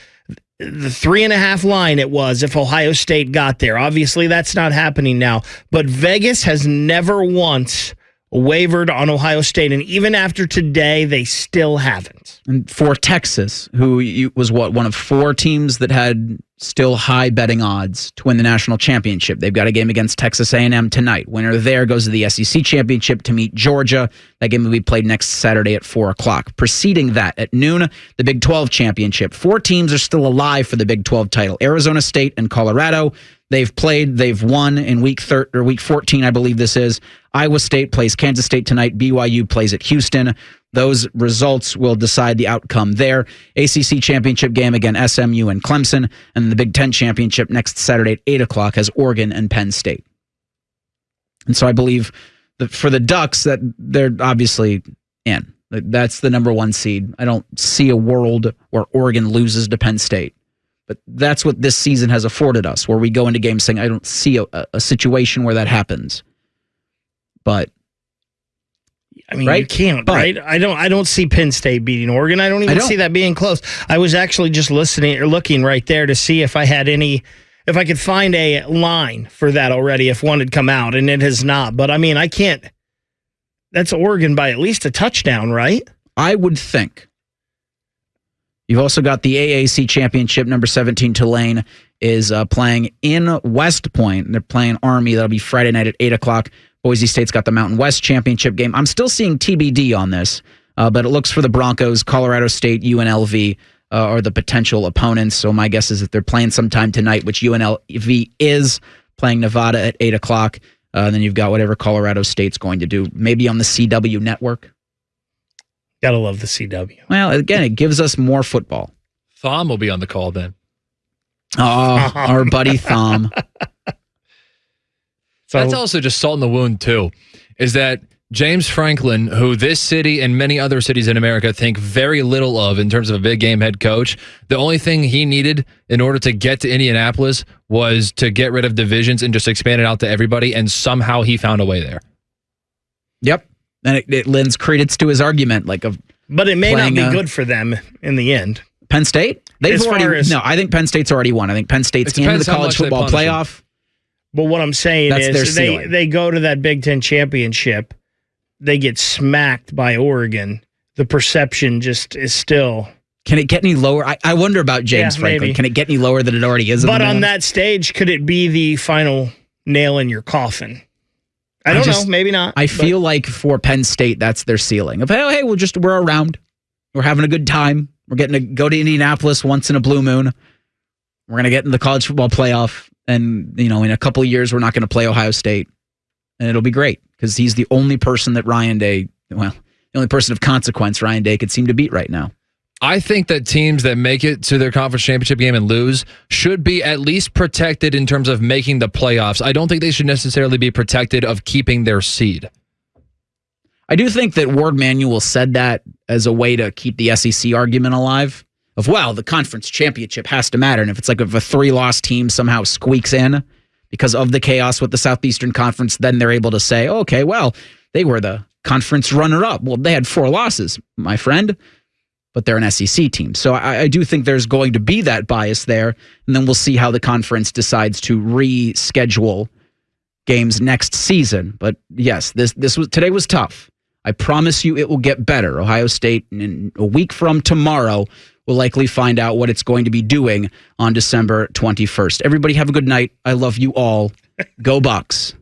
The 3.5 line it was if Ohio State got there. Obviously, that's not happening now. But Vegas has never once wavered on Ohio State. And even after today, they still haven't. And for Texas, who was one of 4 teams that had still high betting odds to win the national championship. They've got a game against Texas A&M tonight. Winner there goes to the SEC championship to meet Georgia. That game will be played next Saturday at 4 o'clock. Preceding that, at noon, the Big 12 championship. 4 teams are still alive for the Big 12 title. Arizona State and Colorado. They've played, they've won in week 14, I believe this is. Iowa State plays Kansas State tonight. BYU plays at Houston. Those results will decide the outcome there. ACC championship game, again, SMU and Clemson. And the Big Ten championship next Saturday at 8 o'clock has Oregon and Penn State. And so I believe that for the Ducks, that they're obviously in. That's the number 1 seed. I don't see a world where Oregon loses to Penn State. But that's what this season has afforded us, where we go into games saying, I don't see a situation where that happens. But I mean, you can't, right? I don't see Penn State beating Oregon. I don't even see that being close. I was actually just looking right there to see if I could find a line for that already, if one had come out, and it has not. But I mean, I can't. That's Oregon by at least a touchdown, right? I would think. You've also got the AAC championship. Number 17 Tulane is playing in West Point. They're playing Army. That'll be Friday night at 8 o'clock. Boise State's got the Mountain West championship game. I'm still seeing TBD on this, but it looks for the Broncos. Colorado State, UNLV are the potential opponents. So my guess is that they're playing sometime tonight, which UNLV is playing Nevada at 8 o'clock. Then you've got whatever Colorado State's going to do, maybe on the CW network. Gotta love the CW. Well, again, it gives us more football. Thom will be on the call then. Oh, our buddy Thom. So that's also just salt in the wound, too, is that James Franklin, who this city and many other cities in America think very little of in terms of a big game head coach, the only thing he needed in order to get to Indianapolis was to get rid of divisions and just expand it out to everybody, and somehow he found a way there. Yep. And it lends credence to his argument. But it may not be good for them in the end. Penn State? I think Penn State's already won. I think Penn State's in the college football playoff. But what I'm saying That's their is ceiling. they go to that Big Ten championship, they get smacked by Oregon. The perception just is still. Can it get any lower? I wonder about James Franklin. maybe. Can it get any lower than it already is? But on that stage, could it be the final nail in your coffin? I don't know. Maybe not. I feel like for Penn State, that's their ceiling. Of hey, we're around. We're having a good time. We're getting to go to Indianapolis once in a blue moon. We're going to get in the college football playoff. And, in a couple of years, we're not going to play Ohio State. And it'll be great because he's the only person that the only person of consequence Ryan Day could seem to beat right now. I think that teams that make it to their conference championship game and lose should be at least protected in terms of making the playoffs. I don't think they should necessarily be protected of keeping their seed. I do think that Ward Manuel said that as a way to keep the SEC argument alive. Of, the conference championship has to matter. And if it's like if a 3-loss team somehow squeaks in because of the chaos with the Southeastern Conference, then they're able to say, okay, they were the conference runner-up. Well, they had 4 losses, my friend, but they're an SEC team. So I do think there's going to be that bias there, and then we'll see how the conference decides to reschedule games next season. But yes, today was tough. I promise you it will get better. Ohio State, in a week from tomorrow, will likely find out what it's going to be doing on December 21st. Everybody have a good night. I love you all. Go Bucks.